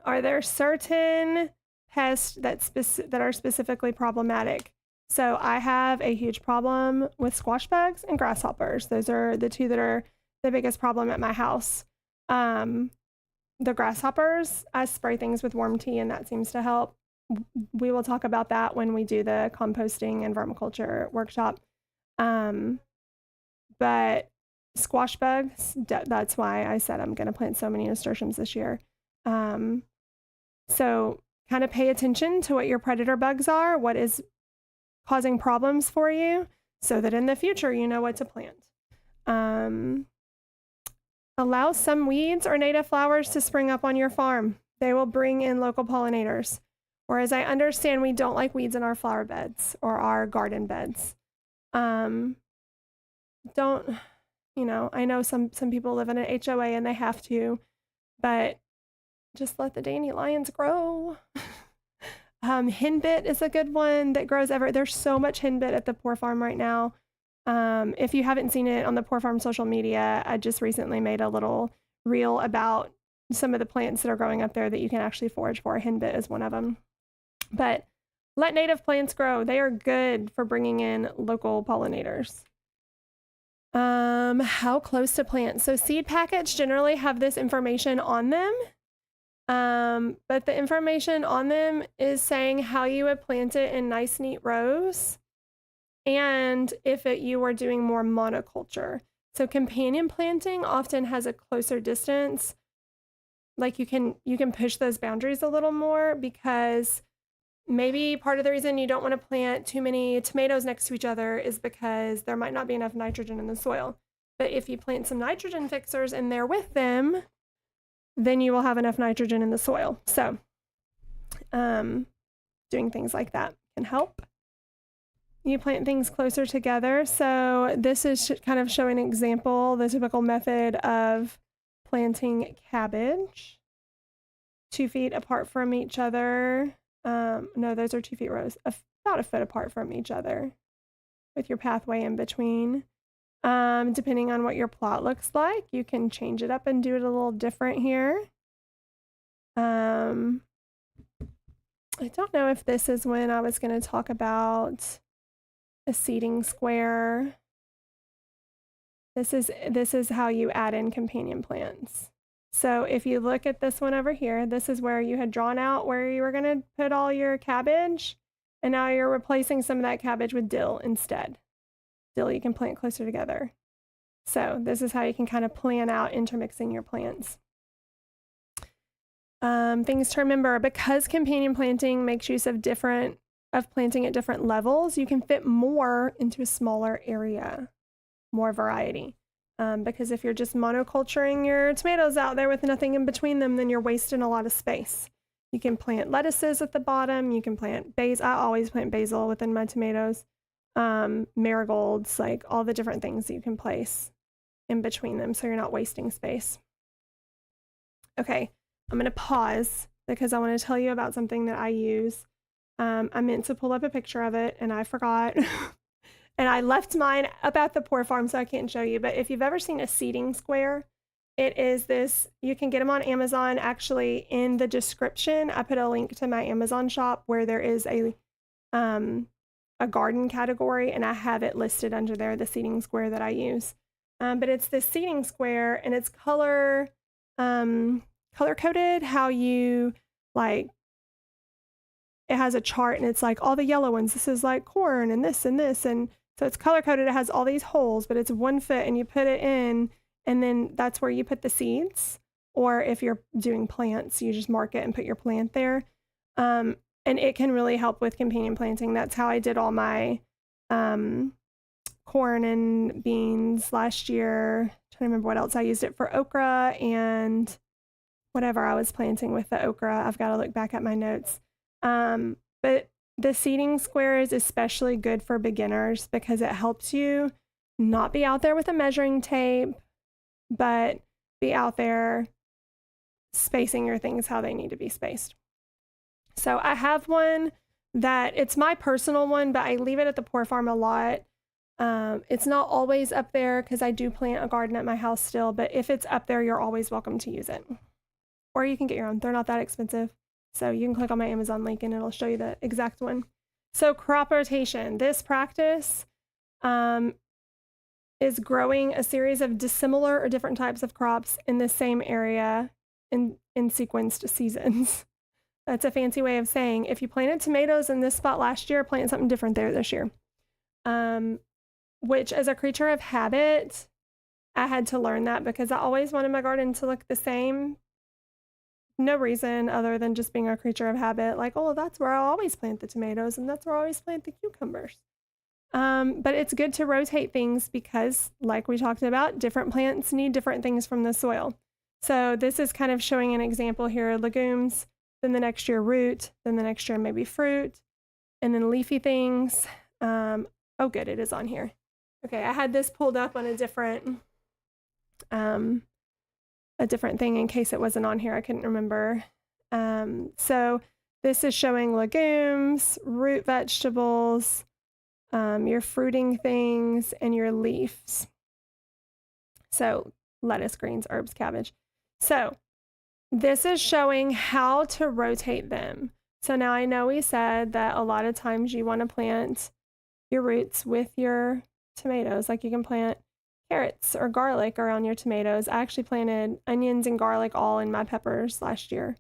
Speaker 1: Are there certain pests that are specifically problematic? So I have a huge problem with squash bugs and grasshoppers. Those are the two that are the biggest problem at my house. The grasshoppers, I spray things with worm tea, and that seems to help. We will talk about that when we do the composting and vermiculture workshop. But squash bugs, that's why I said I'm going to plant so many nasturtiums this year. So kind of pay attention to what your predator bugs are, what is causing problems for you, so that in the future you know what to plant. Allow some weeds or native flowers to spring up on your farm. They will bring in local pollinators. Or as I understand, we don't like weeds in our flower beds or our garden beds. Don't, I know some people live in an HOA and they have to, but just let the dandelions grow. Henbit is a good one that grows there's so much henbit at the Poor Farm right now. If you haven't seen it on the Poor Farm social media, I just recently made a little reel about some of the plants that are growing up there that you can actually forage for. Henbit is one of them. But let native plants grow. They are good for bringing in local pollinators. How close to plant? So seed packets generally have this information on them. But the information on them is saying how you would plant it in nice, neat rows. And if you were doing more monoculture. So companion planting often has a closer distance. Like you can push those boundaries a little more, because maybe part of the reason you don't want to plant too many tomatoes next to each other is because there might not be enough nitrogen in the soil. But if you plant some nitrogen fixers in there with them, then you will have enough nitrogen in the soil. So doing things like that can help. You plant things closer together. So this is kind of showing an example, the typical method of planting cabbage. 2 feet apart from each other. No, those are 2 feet rows, about a foot apart from each other with your pathway in between. Depending on what your plot looks like, you can change it up and do it a little different here. I don't know if this is when I was going to talk about a seeding square. This is how you add in companion plants. So if you look at this one over here, this is where you had drawn out where you were going to put all your cabbage, and now you're replacing some of that cabbage with dill instead. Dill you can plant closer together. So this is how you can kind of plan out intermixing your plants. Things to remember: because companion planting makes use of planting at different levels, you can fit more into a smaller area, more variety. Because if you're just monoculturing your tomatoes out there with nothing in between them, then you're wasting a lot of space. You can plant lettuces at the bottom. You can plant basil. I always plant basil within my tomatoes. Marigolds, like all the different things that you can place in between them so you're not wasting space. Okay, I'm going to pause because I want to tell you about something that I use. I meant to pull up a picture of it and I forgot. And I left mine up at the Poor Farm, so I can't show you. But if you've ever seen a seeding square, it is this. You can get them on Amazon. Actually, in the description, I put a link to my Amazon shop where there is a garden category, and I have it listed under there, the seeding square that I use. But it's this seeding square, and it's color coded. How you like. It has a chart, and it's like all the yellow ones. This is like corn, and this, and so it's color coded. It has all these holes, but it's 1 foot, and you put it in, and then that's where you put the seeds. Or if you're doing plants, you just mark it and put your plant there. And it can really help with companion planting. That's how I did all my corn and beans last year. I'm trying to remember what else I used it for. Okra and whatever I was planting with the okra. I've got to look back at my notes. But the seeding square is especially good for beginners because it helps you not be out there with a measuring tape, but be out there spacing your things how they need to be spaced. So I have one that it's my personal one, but I leave it at the Poor Farm a lot. It's not always up there because I do plant a garden at my house still, but if it's up there, you're always welcome to use it. Or you can get your own. They're not that expensive. So you can click on my Amazon link and it'll show you the exact one. So crop rotation, this practice is growing a series of dissimilar or different types of crops in the same area in sequenced seasons. That's a fancy way of saying if you planted tomatoes in this spot last year, plant something different there this year. Which, as a creature of habit, I had to learn that because I always wanted my garden to look the same. No reason other than just being a creature of habit. Like, oh, that's where I always plant the tomatoes and that's where I always plant the cucumbers. But it's good to rotate things because, like we talked about, different plants need different things from the soil. So this is kind of showing an example here, legumes, then the next year root, then the next year maybe fruit, and then leafy things. Oh, good, it is on here. Okay, I had this pulled up on a different thing in case it wasn't on here. I couldn't remember. So this is showing legumes, root vegetables, your fruiting things, and your leaves. So lettuce, greens, herbs, cabbage. So this is showing how to rotate them. So now I know we said that a lot of times you want to plant your roots with your tomatoes. Like you can plant carrots or garlic around your tomatoes. I actually planted onions and garlic all in my peppers last year.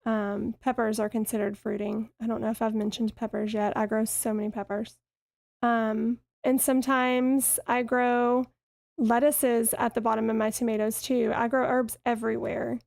Speaker 1: Peppers are considered fruiting. I don't know if I've mentioned peppers yet. I grow so many peppers. And sometimes I grow lettuces at the bottom of my tomatoes too. I grow herbs everywhere.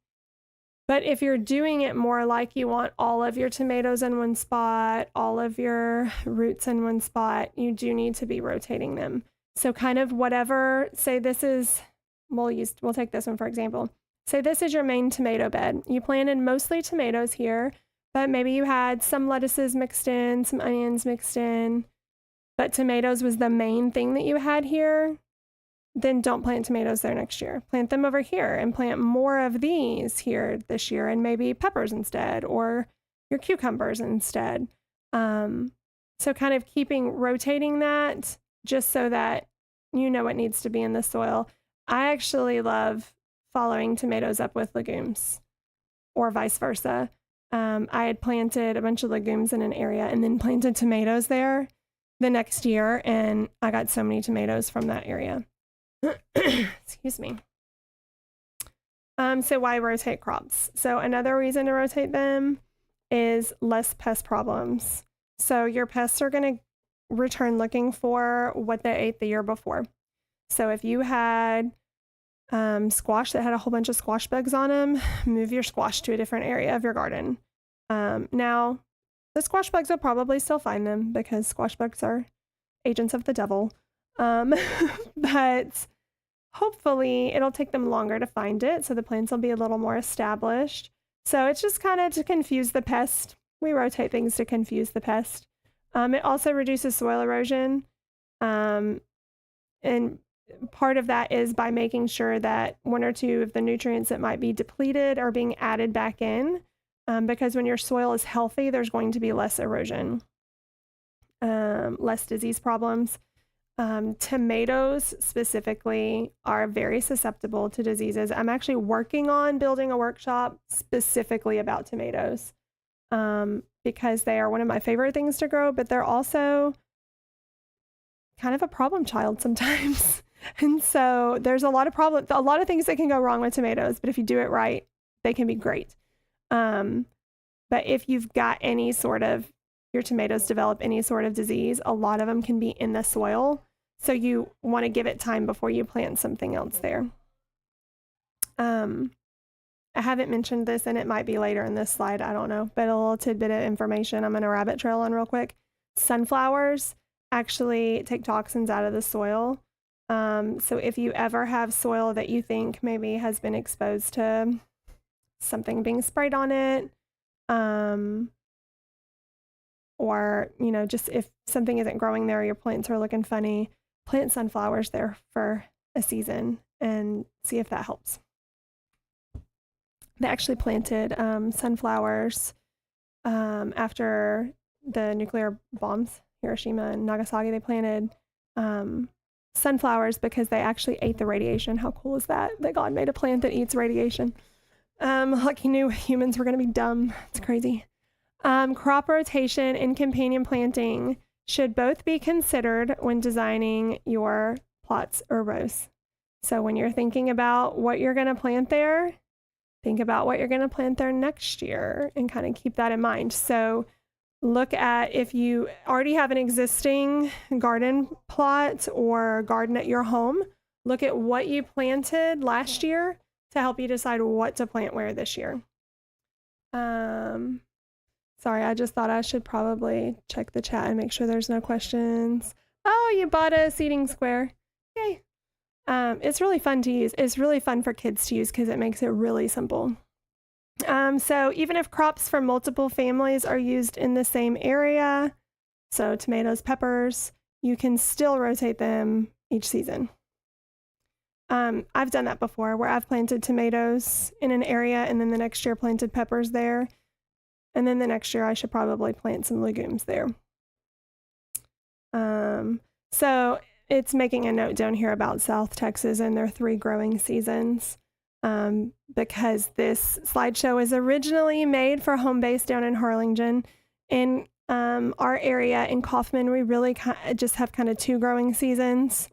Speaker 1: But if you're doing it more like you want all of your tomatoes in one spot, all of your roots in one spot, you do need to be rotating them. So kind of whatever, say this is, we'll take this one for example. Say this is your main tomato bed. You planted mostly tomatoes here, but maybe you had some lettuces mixed in, some onions mixed in, but tomatoes was the main thing that you had here. Then don't plant tomatoes there next year. Plant them over here and plant more of these here this year and maybe peppers instead or your cucumbers instead. So kind of rotating that just so that you know what needs to be in the soil. I actually love following tomatoes up with legumes or vice versa. I had planted a bunch of legumes in an area and then planted tomatoes there the next year, and I got so many tomatoes from that area. Excuse me. So why rotate crops? So another reason to rotate them is less pest problems. So your pests are going to return looking for what they ate the year before. So if you had squash that had a whole bunch of squash bugs on them, move your squash to a different area of your garden. Now, the squash bugs will probably still find them because squash bugs are agents of the devil. But hopefully it'll take them longer to find it, so the plants will be a little more established. So it's just kind of to confuse the pest. We rotate things to confuse the pest. It also reduces soil erosion. And part of that is by making sure that one or two of the nutrients that might be depleted are being added back in. Because when your soil is healthy, there's going to be less erosion, less disease problems. Tomatoes specifically are very susceptible to diseases. I'm actually working on building a workshop specifically about tomatoes because they are one of my favorite things to grow, but they're also kind of a problem child sometimes. And so there's a lot of things that can go wrong with tomatoes, but if you do it right, they can be great. But if you've got your tomatoes develop any sort of disease, a lot of them can be in the soil. So you want to give it time before you plant something else there. I haven't mentioned this, and it might be later in this slide, I don't know, but a little tidbit of information I'm going to rabbit trail on real quick. Sunflowers actually take toxins out of the soil. So if you ever have soil that you think maybe has been exposed to something being sprayed on it, or, just if something isn't growing there, your plants are looking funny, plant sunflowers there for a season and see if that helps. They actually planted sunflowers after the nuclear bombs, Hiroshima and Nagasaki. They planted sunflowers because they actually ate the radiation. How cool is that? That God made a plant that eats radiation. Like he knew humans were going to be dumb. It's crazy. Crop rotation and companion planting should both be considered when designing your plots or rows. So when you're thinking about what you're going to plant there, think about what you're going to plant there next year and kind of keep that in mind. So look at if you already have an existing garden plot or garden at your home, look at what you planted last year to help you decide what to plant where this year. Sorry, I just thought I should probably check the chat and make sure there's no questions. Oh, you bought a seating square. Yay. It's really fun to use. It's really fun for kids to use because it makes it really simple. So even if crops from multiple families are used in the same area, so tomatoes, peppers, you can still rotate them each season. I've done that before where I've planted tomatoes in an area and then the next year planted peppers there. And then the next year I should probably plant some legumes there. So it's making a note down here about South Texas and their 3 growing seasons. Because this slideshow is originally made for Home Base down in Harlingen. In our area in Kaufman, we really just have kind of 2 growing seasons.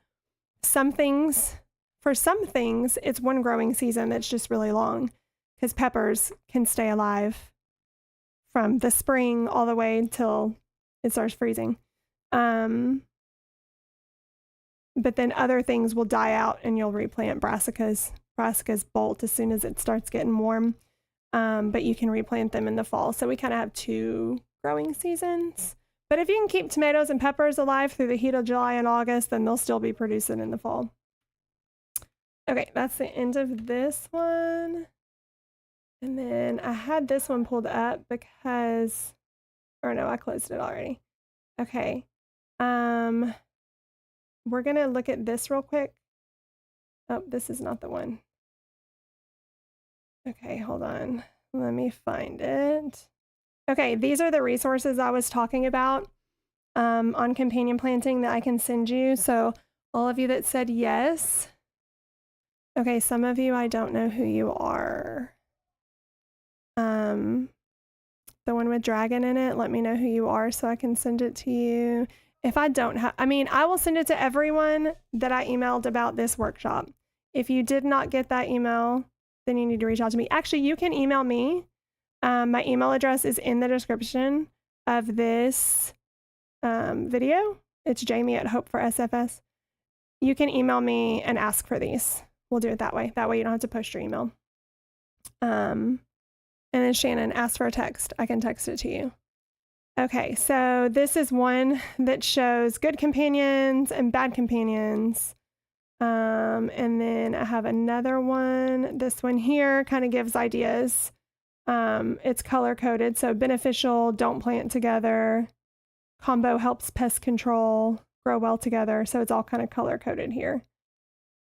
Speaker 1: For some things, it's 1 growing season that's just really long because peppers can stay alive from the spring all the way until it starts freezing. But then other things will die out and you'll replant brassicas. Brassicas bolt as soon as it starts getting warm, but you can replant them in the fall. So we kind of have 2 growing seasons. But if you can keep tomatoes and peppers alive through the heat of July and August, then they'll still be producing in the fall. Okay, that's the end of this one. And then I had this one pulled up because, or no, I closed it already. Okay. We're going to look at this real quick. Oh, this is not the one. Okay, hold on. Let me find it. Okay, these are the resources I was talking about on companion planting that I can send you. So all of you that said yes. Okay, some of you, I don't know who you are. The one with dragon in it, let me know who you are so I can send it to you. If I don't have, I will send it to everyone that I emailed about this workshop. If you did not get that email, then you need to reach out to me. Actually, you can email me. My email address is in the description of this video. It's Jamie@Hope4SFS. You can email me and ask for these. We'll do it that way. That way you don't have to post your email. And then Shannon, ask for a text. I can text it to you. Okay, so this is one that shows good companions and bad companions. And then I have another one. This one here kind of gives ideas. It's color coded, so beneficial, don't plant together. Combo helps pest control, grow well together. So it's all kind of color coded here.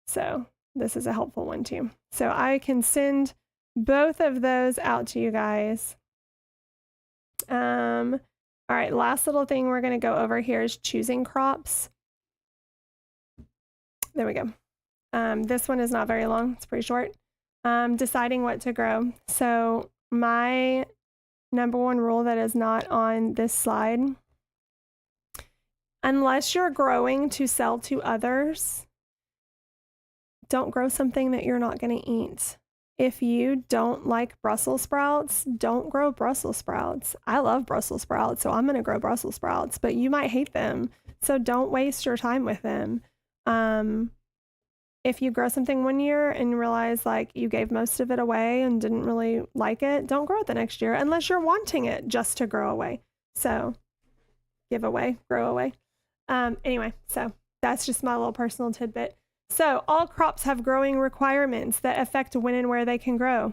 Speaker 1: So this is a helpful one too. So I can send both of those out to you guys. All right, last little thing we're going to go over here is choosing crops. There we go. This one is not very long. It's pretty short. Deciding what to grow. So my number one rule that is not on this slide, unless you're growing to sell to others, don't grow something that you're not going to eat. If you don't like Brussels sprouts, don't grow Brussels sprouts. I love Brussels sprouts, so I'm going to grow Brussels sprouts, but you might hate them. So don't waste your time with them. If you grow something one year and realize like you gave most of it away and didn't really like it, don't grow it the next year unless you're wanting it just to grow away. So give away, grow away. Anyway, so that's just my little personal tidbit. So all crops have growing requirements that affect when and where they can grow.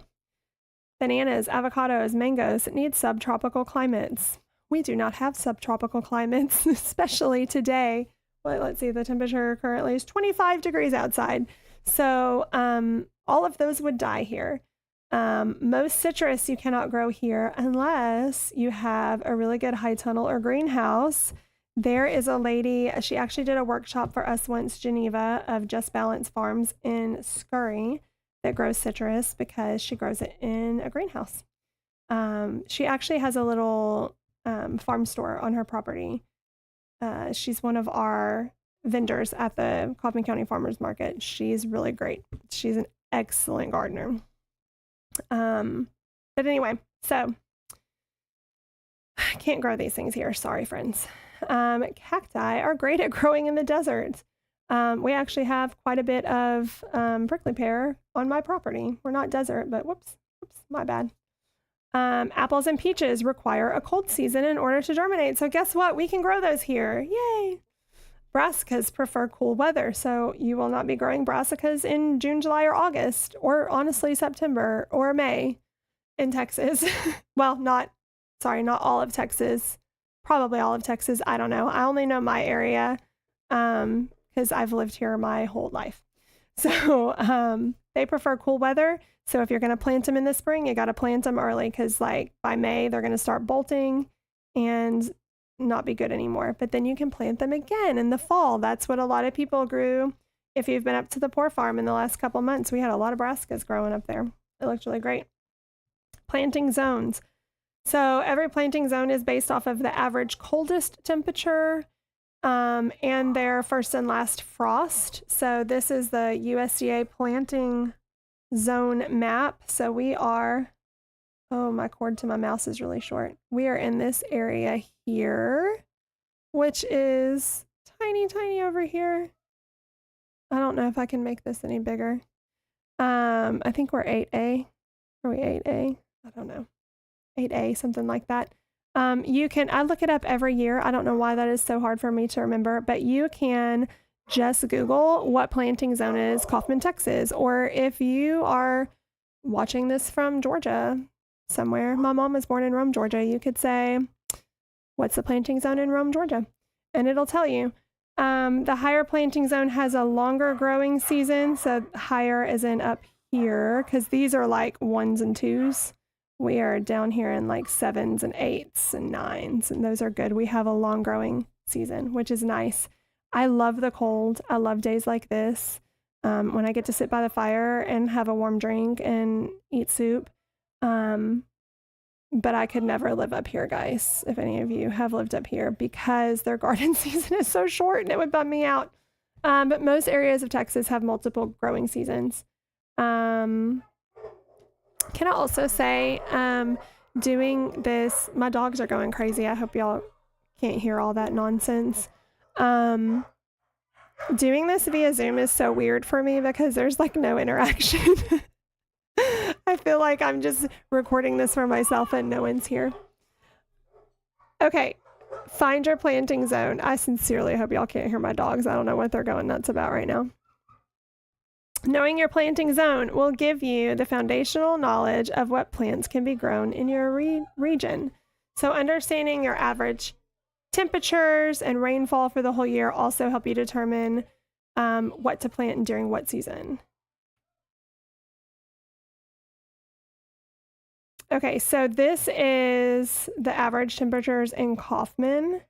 Speaker 1: Bananas, avocados, mangoes need subtropical climates. We do not have subtropical climates, especially today. Well, let's see, the temperature currently is 25 degrees outside. So all of those would die here. Most citrus you cannot grow here unless you have a really good high tunnel or greenhouse. There is a lady, she actually did a workshop for us once, Geneva, of Just Balance Farms in Scurry that grows citrus because she grows it in a greenhouse. She actually has a little farm store on her property. She's one of our vendors at the Kaufman County Farmers Market. She's really great. She's an excellent gardener. But anyway, so I can't grow these things here. Sorry, friends. Cacti are great at growing in the desert. We actually have quite a bit of prickly pear on my property. We're not desert, but whoops, my bad. Apples and peaches require a cold season in order to germinate. So guess what? We can grow those here. Yay! Brassicas prefer cool weather, so you will not be growing brassicas in June, July, or August, or honestly September or May in Texas. Well, not all of Texas. Probably all of Texas. I don't know. I only know my area because I've lived here my whole life. So they prefer cool weather. So if you're going to plant them in the spring, you got to plant them early because like by May, they're going to start bolting and not be good anymore. But then you can plant them again in the fall. That's what a lot of people grew. If you've been up to the Poor Farm in the last couple months, we had a lot of brassicas growing up there. It looked really great. Planting zones. So every planting zone is based off of the average coldest temperature and their first and last frost. So this is the USDA planting zone map. So we are, oh, my cord to my mouse is really short. We are in this area here, which is tiny over here. I don't know if I can make this any bigger. I think we're 8A. Are we 8A? I don't know. 8A, something like that. I look it up every year. I don't know why that is so hard for me to remember, but you can just Google what planting zone is Kaufman, Texas. Or if you are watching this from Georgia somewhere, my mom was born in Rome, Georgia, you could say, what's the planting zone in Rome, Georgia? And it'll tell you. The higher planting zone has a longer growing season. So higher is in up here because these are like 1s and 2s. We are down here in like 7s and 8s and 9s, and those are good. We have a long growing season, which is nice. I love the cold. I love days like this when I get to sit by the fire and have a warm drink and eat soup. But I could never live up here, guys, if any of you have lived up here, because their garden season is so short and it would bum me out. But most areas of Texas have multiple growing seasons. Can I also say, doing this, my dogs are going crazy. I hope y'all can't hear all that nonsense. Doing this via Zoom is so weird for me because there's like no interaction. I feel like I'm just recording this for myself and no one's here. Okay, find your planting zone. I sincerely hope y'all can't hear my dogs. I don't know what they're going nuts about right now. Knowing your planting zone will give you the foundational knowledge of what plants can be grown in your region. So understanding your average temperatures and rainfall for the whole year also help you determine what to plant during what season. Okay, so this is the average temperatures in Kaufman.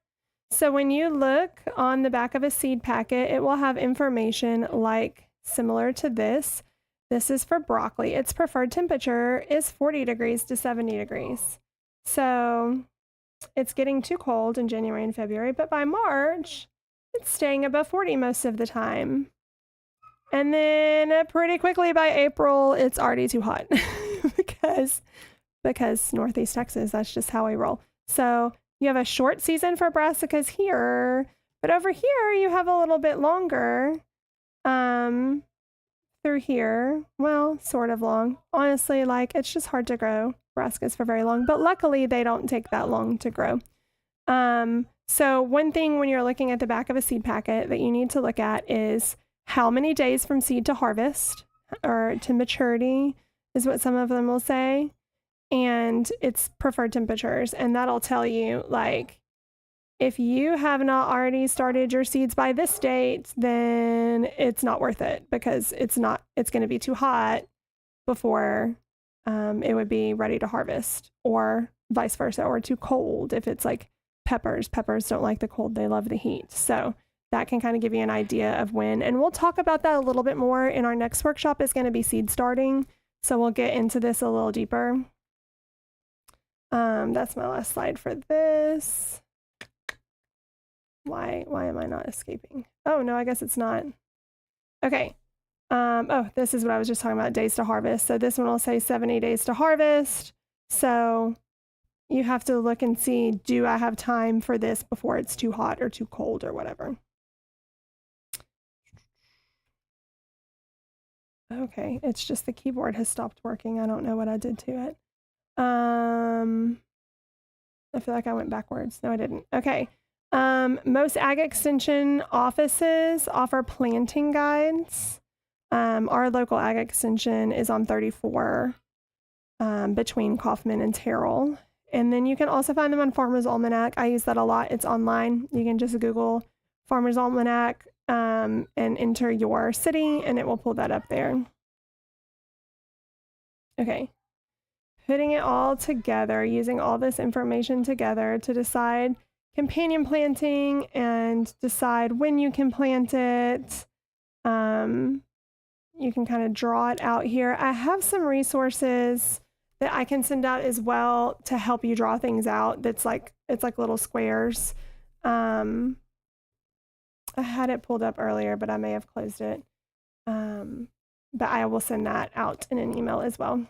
Speaker 1: So when you look on the back of a seed packet, it will have information like similar to this. This is for broccoli. Its preferred temperature is 40 degrees to 70 degrees. So it's getting too cold in January and February, but by March, it's staying above 40 most of the time. And then pretty quickly by April, it's already too hot because Northeast Texas, that's just how we roll. So you have a short season for brassicas here, but over here you have a little bit longer. Through here, well, sort of long. Honestly, like it's just hard to grow brassicas for very long, but luckily they don't take that long to grow. So one thing when you're looking at the back of a seed packet that you need to look at is how many days from seed to harvest or to maturity is what some of them will say, and its preferred temperatures, and that'll tell you like if you have not already started your seeds by this date, then it's not worth it because it's going to be too hot before it would be ready to harvest, or vice versa, or too cold. If it's like peppers don't like the cold, they love the heat. So that can kind of give you an idea of when, and we'll talk about that a little bit more in our next workshop. Is going to be seed starting. So we'll get into this a little deeper. That's my last slide for this. Why am I not escaping? Oh, no, I guess it's not. Okay. Oh, this is what I was just talking about, days to harvest. So this one will say 70 days to harvest. So you have to look and see, do I have time for this before it's too hot or too cold or whatever? Okay, it's just the keyboard has stopped working. I don't know what I did to it. I feel like I went backwards. No, I didn't. Okay. Most ag extension offices offer planting guides. Our local ag extension is on 34 between Kaufman and Terrell. And then you can also find them on Farmer's Almanac. I use that a lot. It's online. You can just Google Farmer's Almanac and enter your city, and it will pull that up there. Okay. Putting it all together, using all this information together to decide companion planting and decide when you can plant it. You can kind of draw it out here. I have some resources that I can send out as well to help you draw things out. It's like little squares. I had it pulled up earlier, but I may have closed it. But I will send that out in an email as well.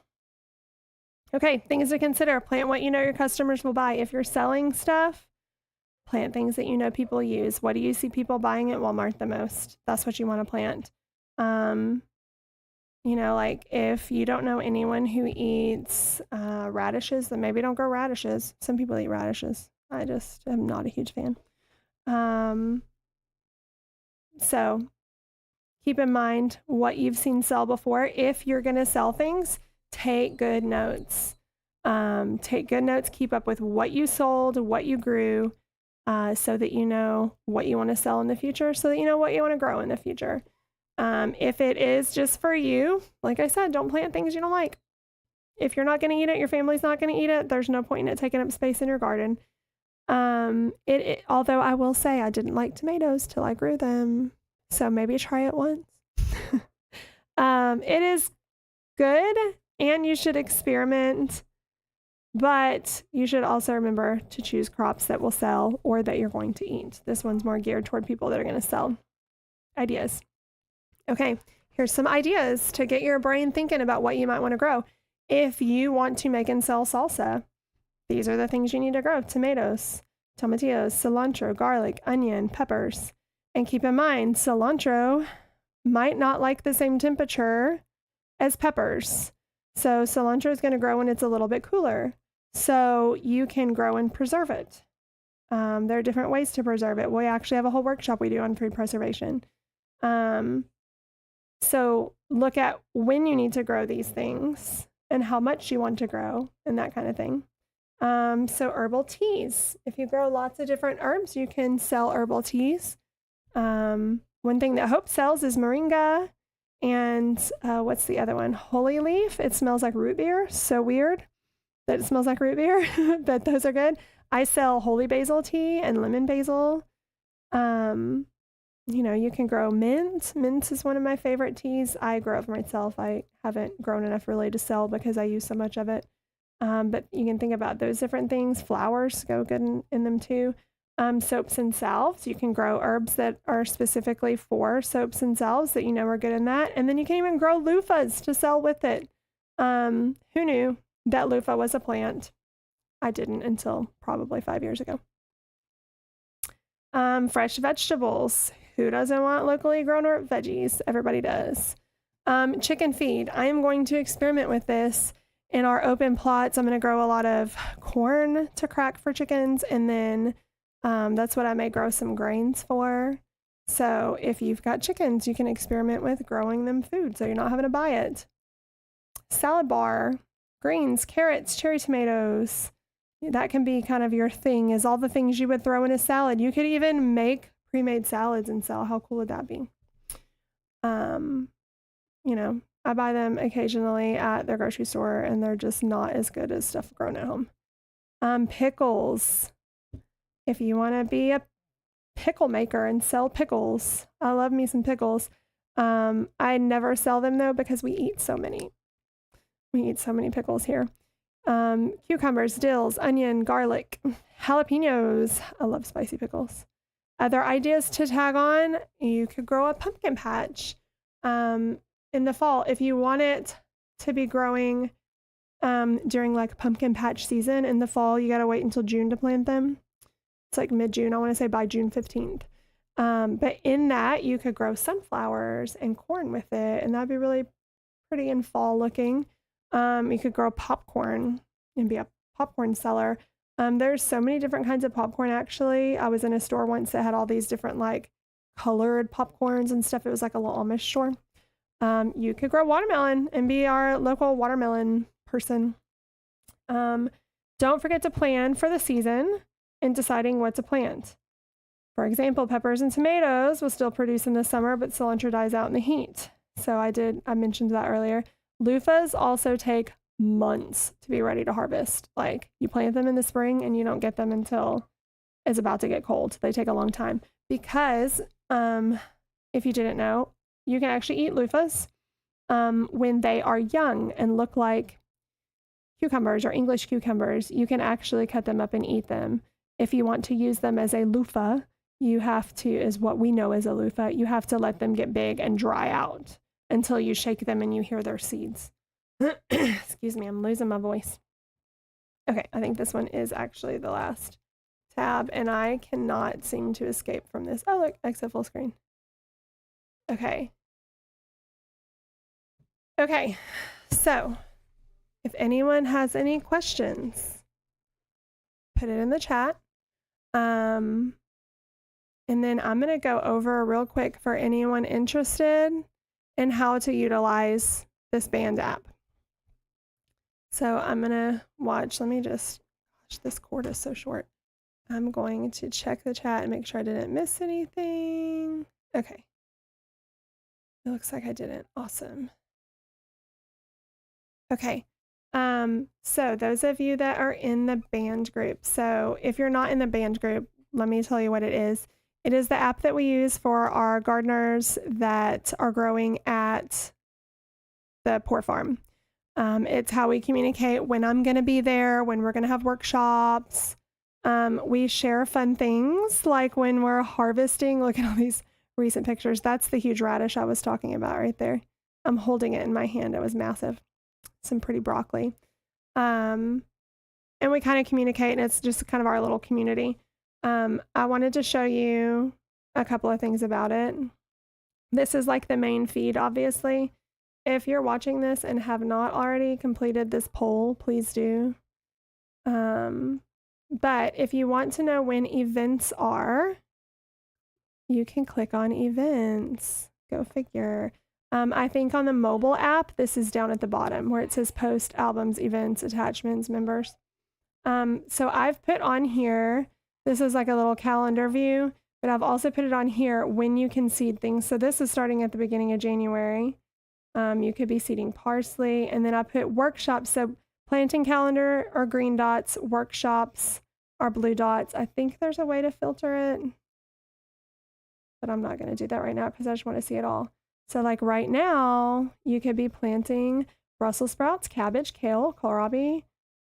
Speaker 1: Okay, things to consider. Plant what you know your customers will buy. If you're selling stuff, plant things that you know people use. What do you see people buying at Walmart the most? That's what you want to plant. You know, like if you don't know anyone who eats radishes, then maybe don't grow radishes. Some people eat radishes. I just am not a huge fan. So keep in mind what you've seen sell before. If you're going to sell things, take good notes. Take good notes. Keep up with what you sold, what you grew, so that you know what you want to sell in the future, so that you know what you want to grow in the future. If it is just for you, like I said, don't plant things you don't like. If you're not going to eat it, your family's not going to eat it, there's no point in it taking up space in your garden. Although I will say I didn't like tomatoes till I grew them. So maybe try it once. It is good and you should experiment, but you should also remember to choose crops that will sell or that you're going to eat. This one's more geared toward people that are going to sell. Ideas. Okay, here's some ideas to get your brain thinking about what you might want to grow. If you want to make and sell salsa, these are the things you need to grow: tomatoes, tomatillos, cilantro, garlic, onion, peppers. And keep in mind, cilantro might not like the same temperature as peppers. So cilantro is going to grow when it's a little bit cooler. So you can grow and preserve it. There are different ways to preserve it. We actually have a whole workshop we do on food preservation. So look at when you need to grow these things and how much you want to grow and that kind of thing. So herbal teas. If you grow lots of different herbs, you can sell herbal teas. One thing that Hope sells is moringa and what's the other one? Holy leaf. It smells like root beer. So weird that it smells like root beer, but those are good. I sell holy basil tea and lemon basil. You know, you can grow mint. Mint is one of my favorite teas. I grow it for myself. I haven't grown enough really to sell because I use so much of it. But you can think about those different things. Flowers go good in them too. Soaps and salves. You can grow herbs that are specifically for soaps and salves that you know are good in that. And then you can even grow loofahs to sell with it. Who knew that loofah was a plant? I didn't until probably 5 years ago. Fresh vegetables. Who doesn't want locally grown veggies? Everybody does. Chicken feed. I am going to experiment with this in our open plots. I'm going to grow a lot of corn to crack for chickens, and then that's what I may grow some grains for. So if you've got chickens, you can experiment with growing them food so you're not having to buy it. Salad bar, greens, carrots, cherry tomatoes. That can be kind of your thing, is all the things you would throw in a salad. You could even make pre-made salads and sell. How cool would that be? You know, I buy them occasionally at the grocery store and they're just not as good as stuff grown at home. Pickles. If you want to be a pickle maker and sell pickles, I love me some pickles. I never sell them though because we eat so many. We eat so many pickles here. cucumbers, dills, onion, garlic, jalapenos. I love spicy pickles. Other ideas to tag on, you could grow a pumpkin patch in the fall. If you want it to be growing during like pumpkin patch season in the fall, you got to wait until June to plant them. It's like mid-June. I want to say by June 15th. But in that, you could grow sunflowers and corn with it, and that'd be really pretty and fall looking. You could grow popcorn and be a popcorn seller. There's so many different kinds of popcorn, actually. I was in a store once that had all these different like colored popcorns and stuff. It was like a little Amish store. You could grow watermelon and be our local watermelon person. Don't forget to plan for the season in deciding what to plant. For example, peppers and tomatoes will still produce in the summer, but cilantro dies out in the heat. So I mentioned that earlier. Loofahs also take months to be ready to harvest. Like you plant them in the spring and you don't get them until it's about to get cold. They take a long time because if you didn't know, you can actually eat loofahs when they are young and look like cucumbers or English cucumbers. You can actually cut them up and eat them. If you want to use them as a loofah, you have to, is what we know as a loofah, you have to let them get big and dry out until you shake them and you hear their seeds. Excuse me, I'm losing my voice. Okay, I think this one is actually the last tab, and I cannot seem to escape from this. Oh, look, exit full screen. Okay. Okay, so if anyone has any questions, put it in the chat. And then I'm going to go over real quick for anyone interested in how to utilize this band app. So I'm going to watch, let me just, gosh, this cord is so short. I'm going to check the chat and make sure I didn't miss anything. Okay. It looks like I didn't. Awesome. Okay. So those of you that are in the band group, so if you're not in the band group, let me tell you what it is. It is the app that we use for our gardeners that are growing at the Poor Farm. It's how we communicate when I'm going to be there, when we're going to have workshops. We share fun things like when we're harvesting. Look at all these recent pictures. That's the huge radish I was talking about right there. I'm holding it in my hand. It was massive. Some pretty broccoli. And we kind of communicate, and it's just kind of our little community. I wanted to show you a couple of things about it. This is like the main feed, obviously. If you're watching this and have not already completed this poll, please do. But if you want to know when events are, you can click on events. Go figure. I think on the mobile app, this is down at the bottom where it says post, albums, events, attachments, members. So I've put on here, this is like a little calendar view, but I've also put it on here when you can seed things. So this is starting at the beginning of January. You could be seeding parsley, and then I put workshops. So planting calendar are green dots, workshops are blue dots. I think there's a way to filter it, but I'm not going to do that right now because I just want to see it all. So like right now, you could be planting Brussels sprouts, cabbage, kale, kohlrabi,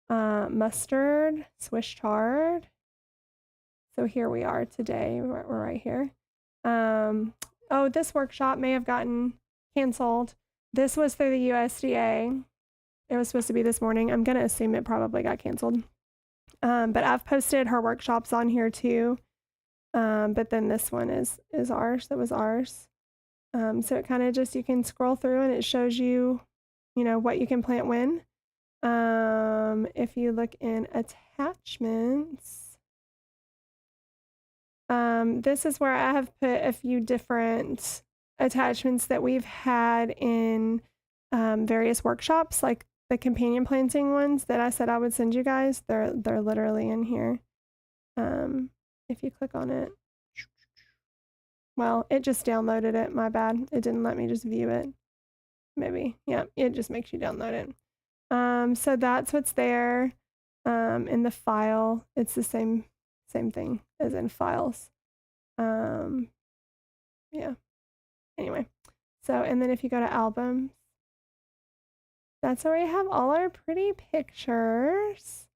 Speaker 1: mustard, Swiss chard. So here we are today. We're right here. Oh, this workshop may have gotten canceled. This was through the USDA. It was supposed to be this morning. I'm going to assume it probably got canceled. But I've posted her workshops on here too. But then this one is ours. That was ours. So it kind of just, you can scroll through and it shows you, what you can plant when. If you look in attachments, this is where I have put a few different attachments that we've had in various workshops, like the companion planting ones that I said I would send you guys. They're literally in here. If you click on it, well, it just downloaded it. My bad. It didn't let me just view it. Maybe, yeah, it just makes you download it. So that's what's there. In the file, it's the same thing as in files. Yeah. Anyway, so, and then if you go to albums, that's where we have all our pretty pictures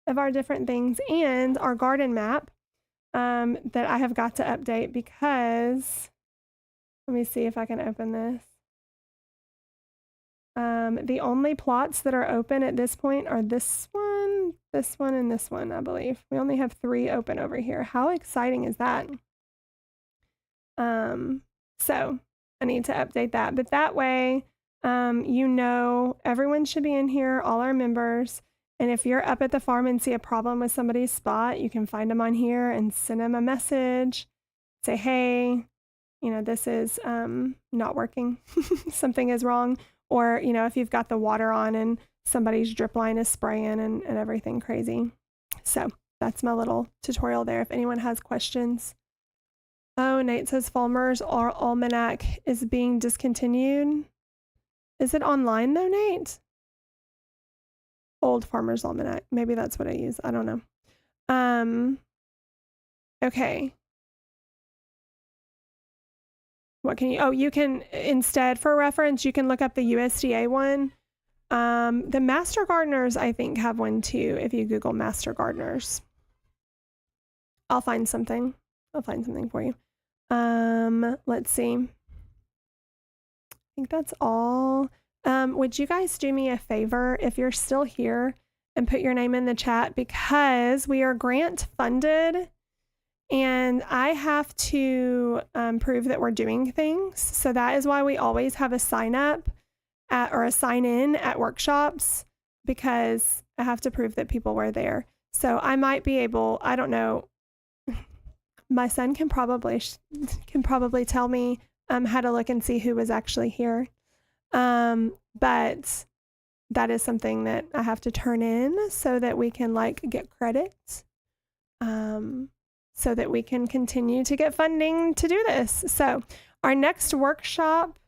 Speaker 1: of our different things and our garden map that I have got to update because, let me see if I can open this. The only plots that are open at this point are this one, and this one, I believe. We only have 3 open over here. How exciting is that? So I need to update that, but that way, you know, everyone should be in here, all our members. And if you're up at the farm and see a problem with somebody's spot, you can find them on here and send them a message. Say, hey, you know, this is not working. Something is wrong. Or, you know, if you've got the water on and somebody's drip line is spraying and everything crazy. So that's my little tutorial there if anyone has questions. Oh, Nate says Farmer's Almanac is being discontinued. Is it online though, Nate? Old Farmer's Almanac. Maybe that's what I use. I don't know. Okay. What can you, oh, you can, instead for reference, you can look up the USDA one. The Master Gardeners, I think, have one too, if you Google Master Gardeners. I'll find something. I'll find something for you. Let's see. I think that's all. Would you guys do me a favor if you're still here and put your name in the chat, because we are grant funded and I have to prove that we're doing things. So that is why we always have a sign up or a sign in at workshops, because I have to prove that people were there. So I might be able, I don't know, my son can probably tell me how to look and see who was actually here. But that is something that I have to turn in so that we can like get credit. So that we can continue to get funding to do this. So our next workshop,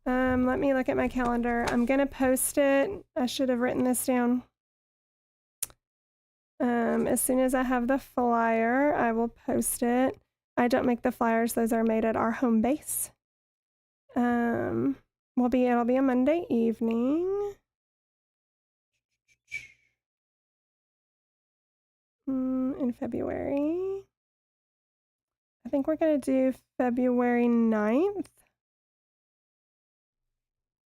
Speaker 1: let me look at my calendar. I'm going to post it. I should have written this down. As soon as I have the flyer, I will post it. I don't make the flyers. Those are made at our home base. It'll be a Monday evening. In February. I think we're going to do February 9th.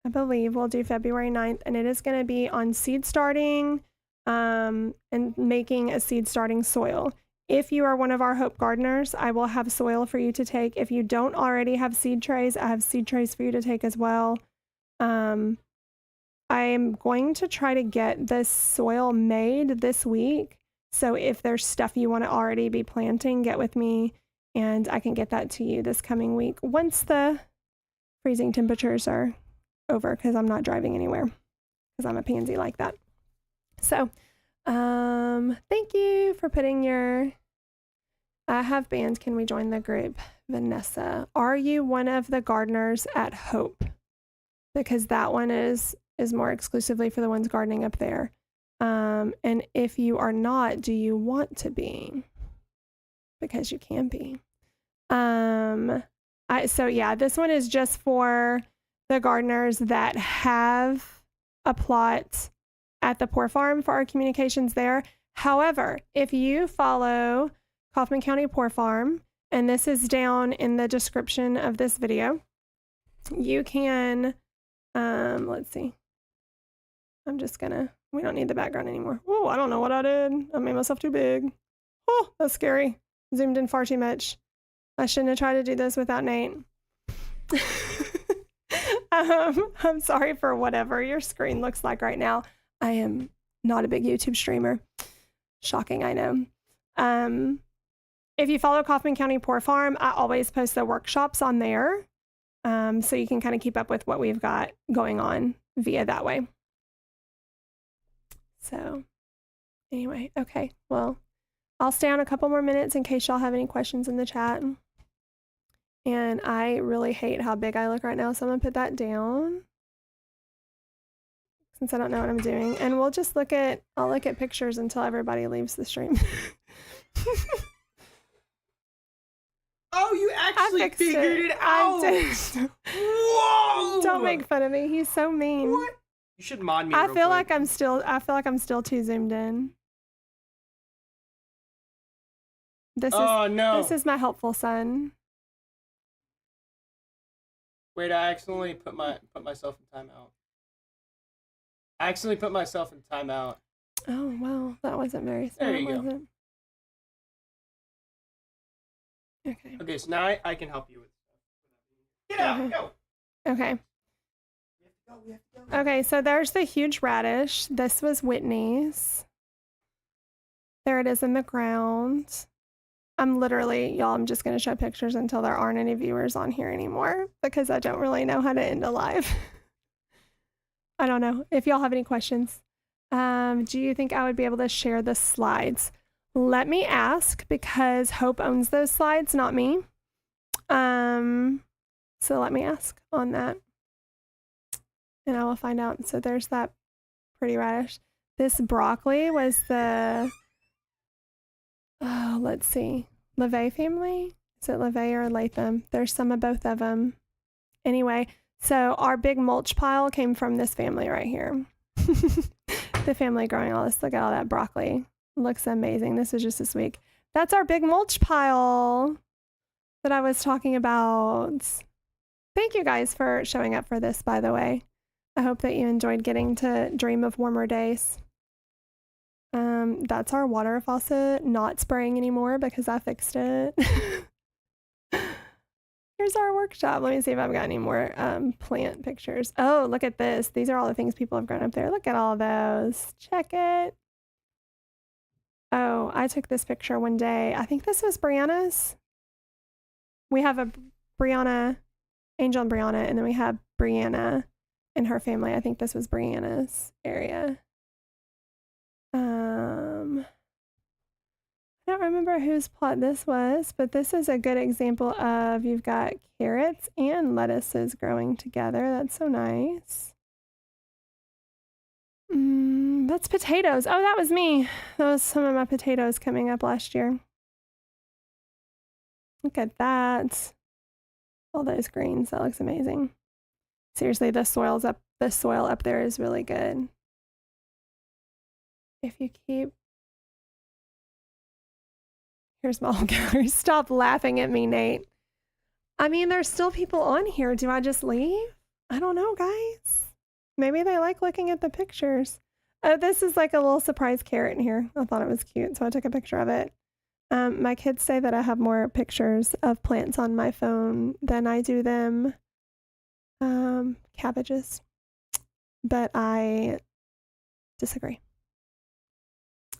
Speaker 1: I believe we'll do February 9th, and it is going to be on seed starting and making a seed starting soil. If you are one of our Hope Gardeners, I will have soil for you to take. If you don't already have seed trays, I have seed trays for you to take as well. I am going to try to get this soil made this week. So if there's stuff you want to already be planting, get with me and I can get that to you this coming week once the freezing temperatures are over, because I'm not driving anywhere because I'm a pansy like that. So thank you for putting your I have banned can we join the group. Vanessa, are you one of the gardeners at Hope? Because that one is more exclusively for the ones gardening up there. And if you are not, do you want to be? Because you can be. So yeah, this one is just for the gardeners that have a plot at the Poor Farm for our communications there. However, if you follow Kaufman County Poor Farm, and this is down in the description of this video, you can, let's see. We don't need the background anymore. Oh, I don't know what I did. I made myself too big. Oh, that's scary. Zoomed in far too much. I shouldn't have tried to do this without Nate. I'm sorry for whatever your screen looks like right now. I am not a big YouTube streamer. Shocking, I know. If you follow Kaufman County Poor Farm, I always post the workshops on there. So you can kind of keep up with what we've got going on via that way. So anyway, okay, well, I'll stay on a couple more minutes in case y'all have any questions in the chat. And I really hate how big I look right now, so I'm gonna put that down since I don't know what I'm doing. And I'll look at pictures until everybody leaves the stream.
Speaker 2: Oh, you actually figured it out!
Speaker 1: I did.
Speaker 2: Whoa!
Speaker 1: Don't make fun of me. He's so mean.
Speaker 2: What? You should mod me.
Speaker 1: I
Speaker 2: real
Speaker 1: feel
Speaker 2: quick.
Speaker 1: like I'm still too zoomed in. This
Speaker 2: no.
Speaker 1: is my helpful son.
Speaker 2: Wait, I accidentally put myself in timeout. I accidentally put myself in timeout.
Speaker 1: Oh well, that wasn't very smart,
Speaker 2: There you
Speaker 1: was
Speaker 2: go.
Speaker 1: it? Okay.
Speaker 2: Okay, so now I can help you with stuff. Get out, go.
Speaker 1: Okay.
Speaker 2: We have to go.
Speaker 1: Okay, so there's the huge radish. This was Whitney's. There it is in the ground. I'm just going to show pictures until there aren't any viewers on here anymore because I don't really know how to end a live. I don't know. If y'all have any questions, do you think I would be able to share the slides? Let me ask because Hope owns those slides, not me. So let me ask on that. And I will find out. So there's that pretty radish. This broccoli was the, let's see, LeVay family? Is it LeVay or Latham? There's some of both of them. Anyway, so our big mulch pile came from this family right here. The family growing all this. Look at all that broccoli. Looks amazing. This was just this week. That's our big mulch pile that I was talking about. Thank you guys for showing up for this, by the way. I hope that you enjoyed getting to dream of warmer days. That's our water faucet not spraying anymore because I fixed it. Here's our workshop. Let me see if I've got any more plant pictures. Oh, look at this. These are all the things people have grown up there. Look at all those. Check it. Oh, I took this picture one day. I think this was Brianna's. We have a Brianna, Angel and Brianna, and then we have Brianna and her family. I think this was Brianna's area. I don't remember whose plot this was, but this is a good example of you've got carrots and lettuces growing together. That's so nice. That's potatoes. Oh, that was me. That was some of my potatoes coming up last year. Look at that. All those greens. That looks amazing. Seriously, the soil up there is really good. If you keep... Here's my whole gallery. Stop laughing at me, Nate. I mean, there's still people on here. Do I just leave? I don't know, guys. Maybe they like looking at the pictures. Oh, this is like a little surprise carrot in here. I thought it was cute, so I took a picture of it. My kids say that I have more pictures of plants on my phone than I do them cabbages, but I disagree.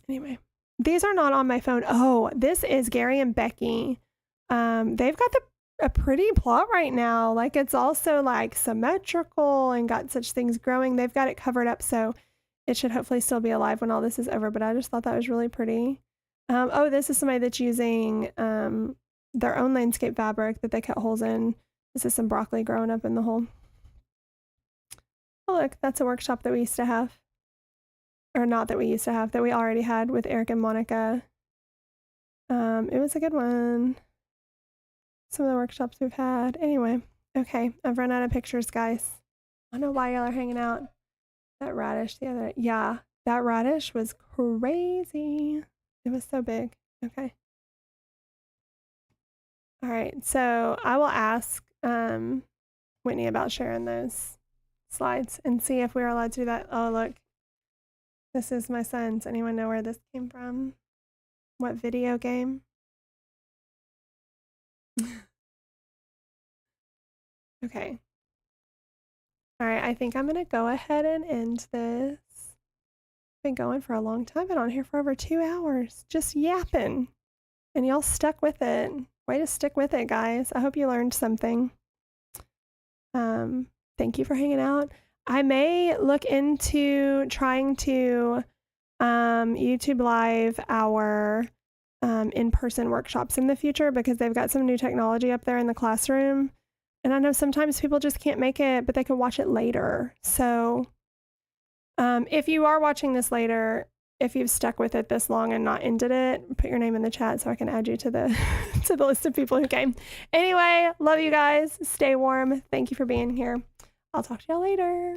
Speaker 1: Anyway, these are not on my phone. Oh, this is Gary and Becky. They've got a pretty plot right now. Like it's also like symmetrical and got such things growing. They've got it covered up, so it should hopefully still be alive when all this is over, but I just thought that was really pretty. Oh, this is somebody that's using their own landscape fabric that they cut holes in. This is some broccoli growing up in the hole. Oh, look, that's a workshop that we used to have. Or not that we used to have, that we already had with Eric and Monica. It was a good one. Some of the workshops we've had. Anyway, okay, I've run out of pictures, guys. I don't know why y'all are hanging out. That radish the other day. Yeah, that radish was crazy. It was so big. Okay. All right, so I will ask Whitney about sharing those slides and see if we're allowed to do that. Oh, look. This is my son's. Anyone know where this came from? What video game? Okay. All right, I think I'm going to go ahead and end this. Been going for a long time. Been on here for over 2 hours, just yapping. And y'all stuck with it. Way to stick with it, guys. I hope you learned something. Thank you for hanging out. I may look into trying to YouTube live our in-person workshops in the future because they've got some new technology up there in the classroom. And I know sometimes people just can't make it, but they can watch it later. So if you are watching this later, if you've stuck with it this long and not ended it, put your name in the chat so I can add you to the to the list of people who came. Anyway, love you guys. Stay warm. Thank you for being here. I'll talk to y'all later.